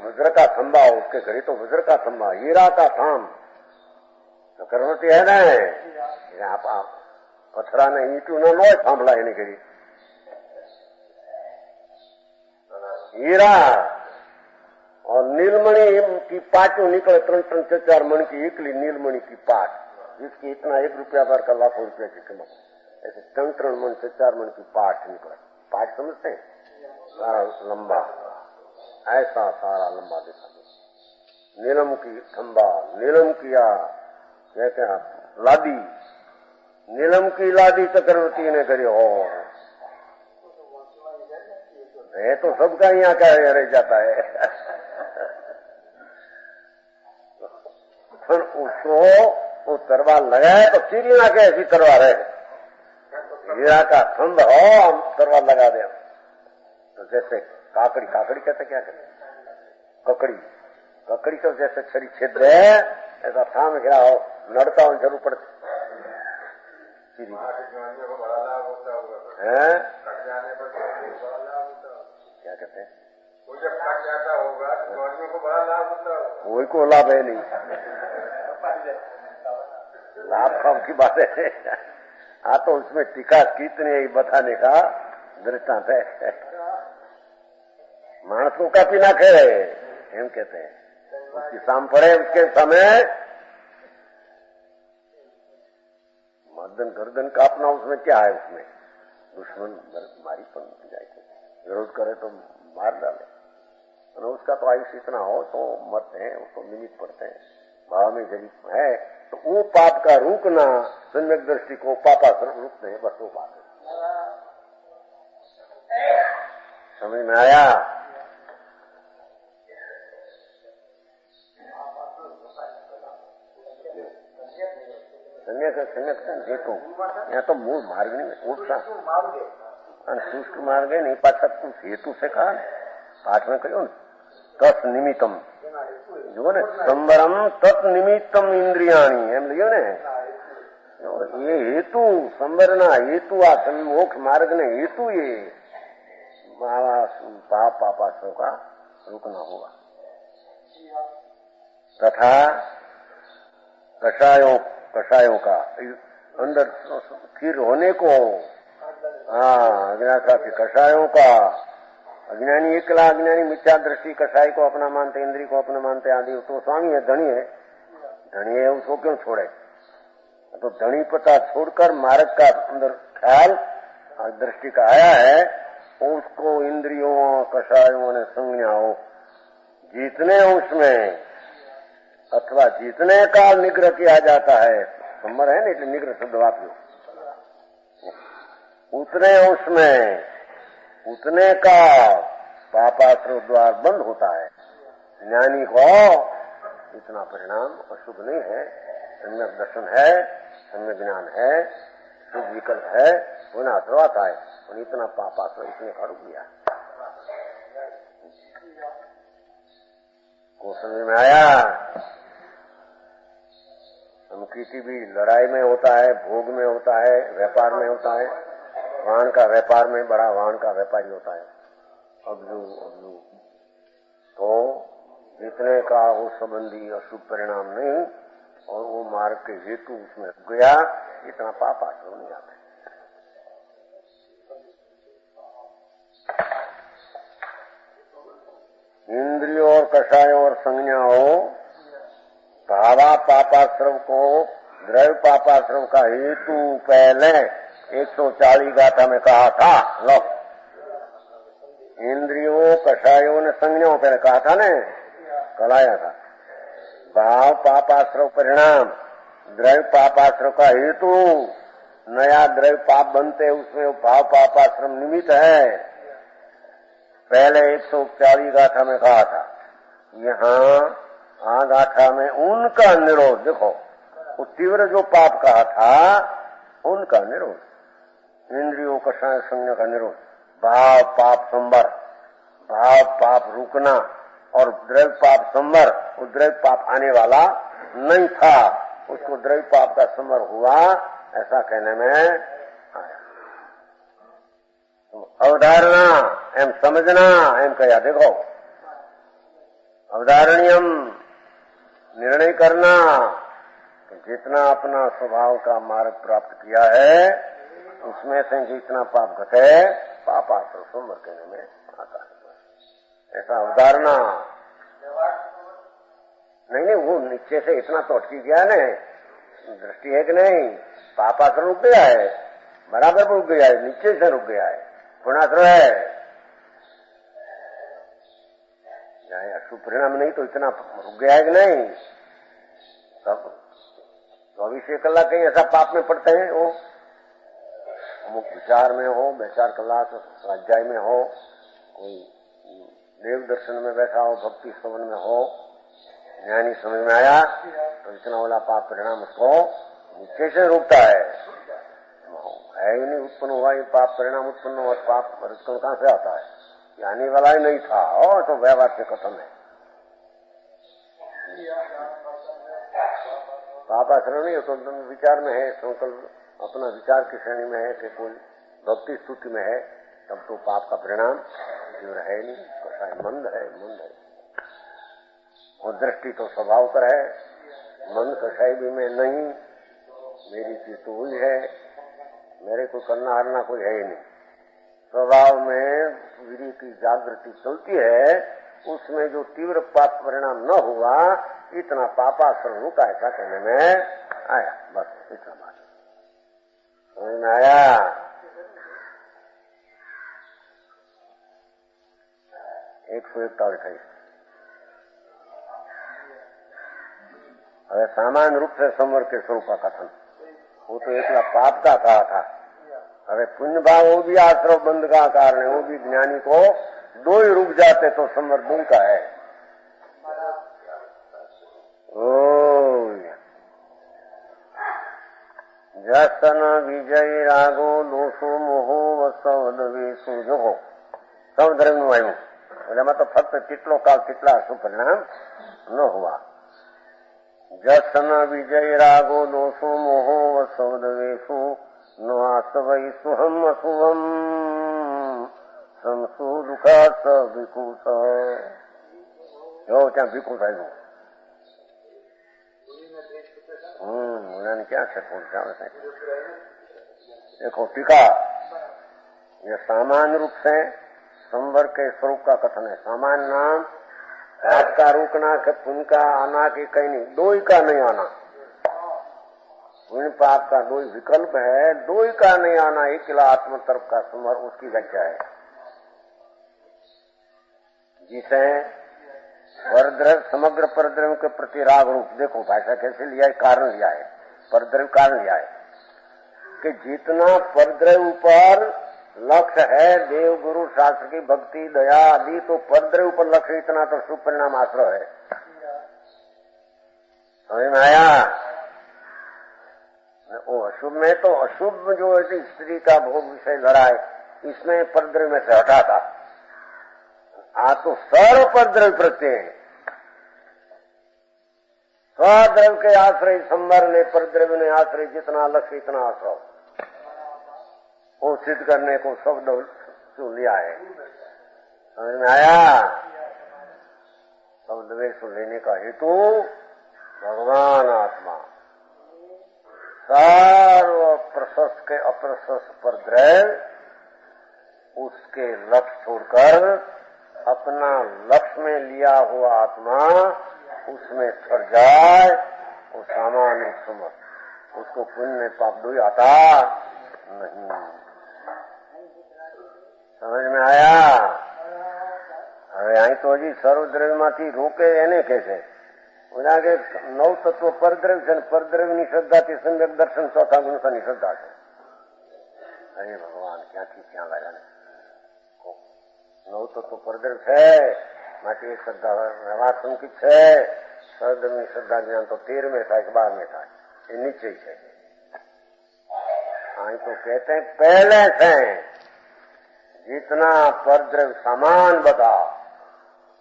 वज्र का खंबा, उसके घड़ी तो वज्र का खंबा, हीरा का थाम चक्रवर्ती है ना। आप पथरा ने ईटू न नो थांभला एनी घड़ी हीरा और नीलमणि की पाटू निकले 3-4 मण की एकली नीलमणि की पाट, जिसकी इतना 1 रुपया भर का लाखों रुपया की कीमत। ऐसे 3 मण से 4 मण की पाट निकले। पाट समझते हैं? सारा लंबा, ऐसा सारा लंबा देखा। नीलम की खंबा, नीलम किया कहते हैं लादी, नीलम की लादी चक्रवर्ती ने करी हो। ये तो सबका यहाँ का रह जाता है। उसको वो तरवार लगाए तो चिड़िया के ऐसी तरवार है, हीरा का खंभ हो हम तरवार लगा दे। तो जैसे काकड़ी, काकड़ी कहते क्या कहते? ककड़ी, ककड़ी को जैसे छड़ी छेद दे ऐसा थाम गिरा हो, लड़ता हो जरूर पड़ती है। क्या कहते हैं? कोई को लाभ है नहीं, लाभ कम की बात है। हाँ तो उसमें टीका कितने बताने का दृष्टांत है। मानस को का पीना खे हम कहते हैं, उसकी शाम पड़े उसके समय मर्दन गर्दन काटना, उसमें क्या है? उसमें दुश्मन मारी पन जाए, विरोध करे तो मार डाले। और उसका तो आयुष इतना हो तो मरते हैं, उसको मिनिट पड़ते हैं, भाव में जरिए है। तो वो पाप का रुकना, सम्यक दृष्टि को पापा रुकते हैं, बस वो बात है। समझ में आया? हेतु यहाँ तो मूल मार्ग नहीं उठता शुष्क मार्ग नहीं पाछा તું हेतु से कहा पाठ में कहो तत् निमित्तम जो ने संबरम तत् निमित्तम इंद्रियाणी एम लियो ने ये हेतु संबरना हेतु आ मोक्ष मार्ग ने हेतु ये पाप पापाश्रव का रुकना होगा तथा कषायों का अंदर स्थिर होने को अज्ञाता के कषायों का अज्ञानी एकला अज्ञानी मिथ्या दृष्टि कषाय को अपना मानते इंद्री को अपना मानते आदि तो स्वामी है धनी है उसको क्यों छोड़े तो धनी पता छोड़कर मार्ग का अंदर ख्याल दृष्टि का आया है उसको इंद्रियों कषायों ने संज्ञाओं जीतने उसमें अथवा जीतने का निग्रह किया जाता है संबर है ना इसलिए निग्रह शब्द वापस उतने उसमें उतने का पापाश्रव द्वार बंद होता है ज्ञानी को इतना परिणाम अशुभ नहीं है सम्यक दर्शन है सम्यक ज्ञान है शुभ विकल्प है पुनः आता है और इतना पापाश्रव इतने का रुक गया को समझ में आया हम किसी भी लड़ाई में होता है भोग में होता है व्यापार में होता है वाहन का व्यापार में बड़ा वाहन का व्यापारी होता है अब्जू तो जितने का वो संबंधी अशुभ परिणाम नहीं और वो मार्ग के हेतु उसमें गया इतना पाप आश्रम नहीं आता इंद्रियों और कषायों और संज्ञाओं भावा पापाश्रव को द्रव्य पापाश्रव का हेतु पहले 140 गाथा में कहा था लो इंद्रियों कषायों ने संज्ञाओं पहले कहा था ने कलाया था भाव पापाश्रव परिणाम द्रव्य पापाश्रव का हेतु नया द्रव्य पाप बनते उसमें भाव पापाश्रम निमित्त है पहले 140 गाथा में कहा था यहाँ गाथा में उनका निरोध देखो वो तीव्र जो पाप कहा था उनका निरोध इंद्रियों कषाय संज्ञा का निरोध भाव पाप संवर भाव पाप रुकना और द्रव्य पाप संवर वो द्रव्य पाप आने वाला नहीं था उसको द्रव्य पाप का संवर हुआ ऐसा कहने में आया अवधारणा एम समझना एम कहा देखो अवधारणीयम निर्णय करना कि जितना अपना स्वभाव का मार्ग प्राप्त किया है उसमें से जितना पाप घटे पाप आश्रव संवर कहने में आता है ऐसा अवधारणा नहीं वो नीचे से इतना तो अटकी गया न दृष्टि है कि नहीं पाप आश्रव रुक गया है बराबर रुक गया है नीचे से रुक गया है पुणाश्रव है अशुभ परिणाम नहीं तो इतना रुक गया है कि नहीं तब 24 कलाक कहीं ऐसा पाप में पड़ते हैं वो अमुक विचार में हो 2-4 कलाक स्वाध्याय में हो कोई देव दर्शन में बैठा हो भक्ति श्रवण में हो ज्ञानी समझ में आया तो इतना वाला पाप परिणाम उसको नीचे से रुकता है ही नहीं उत्पन्न हुआ ये पाप परिणाम उत्पन्न हुआ पाप उत्पन्न कहां से आता है ये आने वाला ही नहीं था और तो व्यवहार से कथन है पाप आश्रम नहीं हो तो विचार में है संकल्प अपना विचार की श्रेणी में है कि कोई भक्ति स्तुति में है तब तो पाप का परिणाम तीव्र है नहीं मंद है और दृष्टि तो स्वभाव पर है मन कसाई भी में नहीं मेरी चीज तो हुई है मेरे को करना हारना कोई है ही नहीं स्वभाव में वीर्य की जागृति चलती है उसमें जो तीव्र पाप परिणाम न हुआ इतना पापाश्रम रुका ऐसा कहने में आया बस इतना बात समझ में आया 141 હવે सामान्य रूप से संवर के स्वरूप का कथन वो तो एकला पाप का कहा था अरे पुण्य भाव वो भी आश्रव बंद का कारण है वो भी ज्ञानी को दो ही रुक जाते तो संवर दो का है વ્યસન વિજય રાગો દોષો મોહો વસવદ વેસુ જોગો સૌ ધર્મનું આવ્યું એટલે એમાં તો ફક્ત કેટલો કાળ કેટલા શું પરિણામ ન હોવા. વ્યસન વિજય રાગો દોષો મોહો વસવદ વેસુ ન આસવઈ સુહમ અશુભમ સમસુ દુઃખા સ ભીખુસ. જો ત્યાં ભીખુસ આવ્યું. क्या है देखो टीका, ये सामान्य रूप से संवर के स्वरूप का कथन है. सामान्य नाम पाप का रुकना के पुण्य का आना की कहीं नहीं, दो ही का नहीं आना. पुण्य पाप का दो ही विकल्प है, दो ही का नहीं आना. एक किला आत्म तरफ का संवर उसकी व्याख्या है. जिसे परद्रव्य समग्र परद्रव्य के प्रति राग रूप, देखो भाषा कैसे लिया है, कारण लिया है, परद्रव्य कारण लिया है कि जितना परद्रव्य पर लक्ष्य है देव गुरु शास्त्र की भक्ति दया आदि, तो परद्रव्य पर लक्ष्य इतना तो शुभ परिणाम आश्रय है. समझ में आया? वो अशुभ में तो अशुभ जो है स्त्री का भोग विषय लड़ाई, इसमें परद्रव्य में से हटा था. तो सर्व परद्रव्य प्रत्यय स्वद्रव्य के आश्रय संवर ने परद्रव्य ने आश्रय जितना लक्ष्य इतना आश्रय वो सिद्ध करने को शब्द जो लिया है. समझ में आया? शब्द वेश लेने का हेतु भगवान आत्मा सर्व प्रशस्त के अप्रशस्त परद्रव्य उसके लक्ष्य छोड़कर अपना लक्ष्य में लिया हुआ आत्मा उसमें सर जाए, वो सामान्य समझ उसको पुण्य पाप दो आता नहीं. समझ में आया? હવે અહીં તો હજી સર્વદ્રવ્યમાંથી રોકે એને કે છે ઓલા કે નવ તત્વ પરદ્રવ્ય છે, પરદ્રવ્યની શ્રદ્ધાથી સમ્યક દર્શન ચોથા ગુણની શ્રદ્ધા છે. અરે ભગવાન ક્યાંથી ક્યાં લાગ્યા ને નવ તત્વ પરદ્રવ્ય છે માટે એક શ્રદ્ધા વ્યવહાર સંકિત છે. સર્વદ્રવ્યની શ્રદ્ધા જ્ઞાન તો 13 में થાય કે 12 में થાય, એ નિશ્ચય છે. અહીં तो कहते हैं पहले से जितना परद्रव्य सामान बता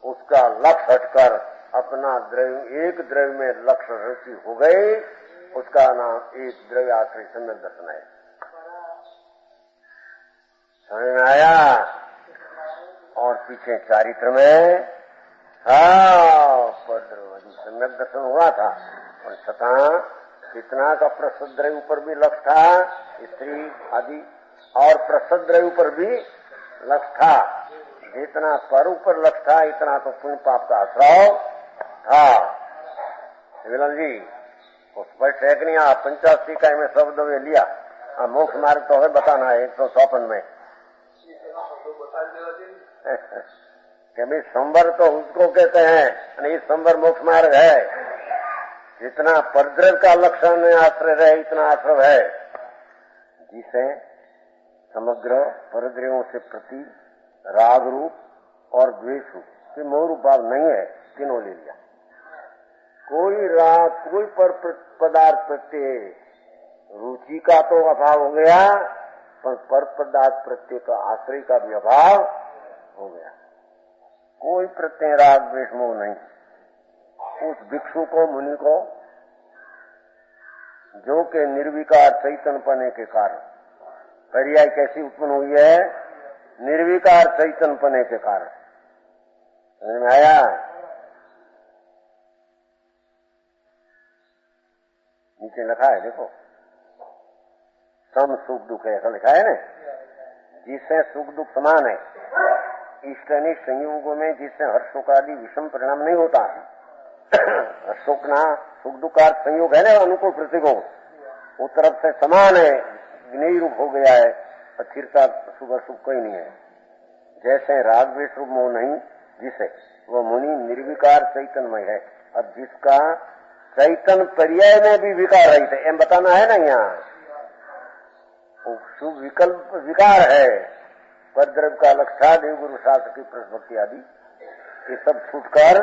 उसका लक्ष्य हटकर अपना द्रव्य एक द्रव्य में लक्ष्य रुचि हो गई, उसका नाम एक द्रव्य आश्रय सम्यक दर्शन है. समझ में आया? और पीछे चारित्र में परद्रव्य सम्यक दर्शन हुआ था, और छता कितना का प्रसिद्ध द्रव्य ऊपर भी लक्ष्य था, स्त्री आदि और प्रसिद्ध द्रव्य ऊपर भी लक्ष्य था. जितना पर ऊपर लक्ष्य था इतना तो पुण्य पाप का आश्रय था. विलन जी उस पर है कि नहीं? 85 इकाई में शब्द वे लिया. मोक्ष मार्ग तो है बताना है 154 में कि भाई संवर तो उसको कहते हैं, ये संवर मोक्ष मार्ग है. जितना परद्रव्य का लक्षण में आश्रय रहे इतना आश्रय है, जिसे समग्र परद्रव्यों से प्रति राग रूप और द्वेष रूप के मोह रूप भाव नहीं है. तीनों ले लिया. कोई राग कोई पर पदार्थ प्रत्यय रुचि का तो अभाव हो गया, पर पदार्थ प्रत्यय का आश्रय का भी अभाव हो गया. कोई प्रत्यय राग द्वेष मोह नहीं. उस भिक्षु को मुनि को जो के निर्विकार चैतन्य पने के कारण, पर्याय कैसी उत्पन्न हुई है? निर्विकार चैतन्य पने के कारण. समझ में आया? नीचे लिखा है देखो, सम सुख दुख है, ऐसा लिखा है ना. जिससे सुख दुख समान है, इष्ट अनिष्ट संयोगों में जिससे हर्ष शोक आदि विषम परिणाम नहीं होता. शोकना सुख दुख का संयोग है ना, अनुकूल प्रतिकूल वो तरफ से समान है, ज्ञेय रूप हो गया है. अस्थिरता शुभ अशुभ कोई नहीं है. जैसे राग द्वेष रूप मोह नहीं, जिसे वो मुनि निर्विकार चैतन्यमय है. अब जिसका चैतन्य पर्याय में भी विकार रहित है, एम बताना है ना. यहाँ शुभ विकल्प विकार है. परद्रव्य का लक्ष्य देव गुरु शास्त्र की प्रभक्ति आदि ये सब छूटकर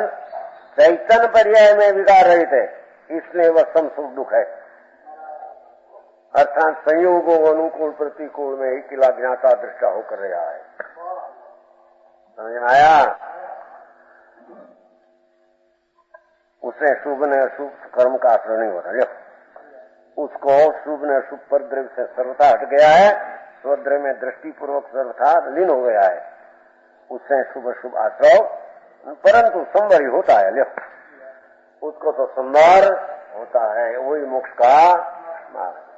चैतन्य पर्याय में विकार रहित है, इसलिए वह सम सुख दुख है. अर्थात संयोगों अनुकूल प्रतिकूल में ही किला ज्ञाता दृष्टा होकर रहा है। समझ में आया? उसे शुभ ने अशुभ कर्म का आश्रय नहीं होता। उसको शुभ ने अशुभ पर द्रव्य से सर्वथा हट गया है, स्वद्रव्य में दृष्टिपूर्वक सर्वथा लीन हो गया है। उससे शुभ अशुभ आश्रय परंतु संवर ही होता है। उसको तो संवर होता है, वही मोक्ष का मार्ग।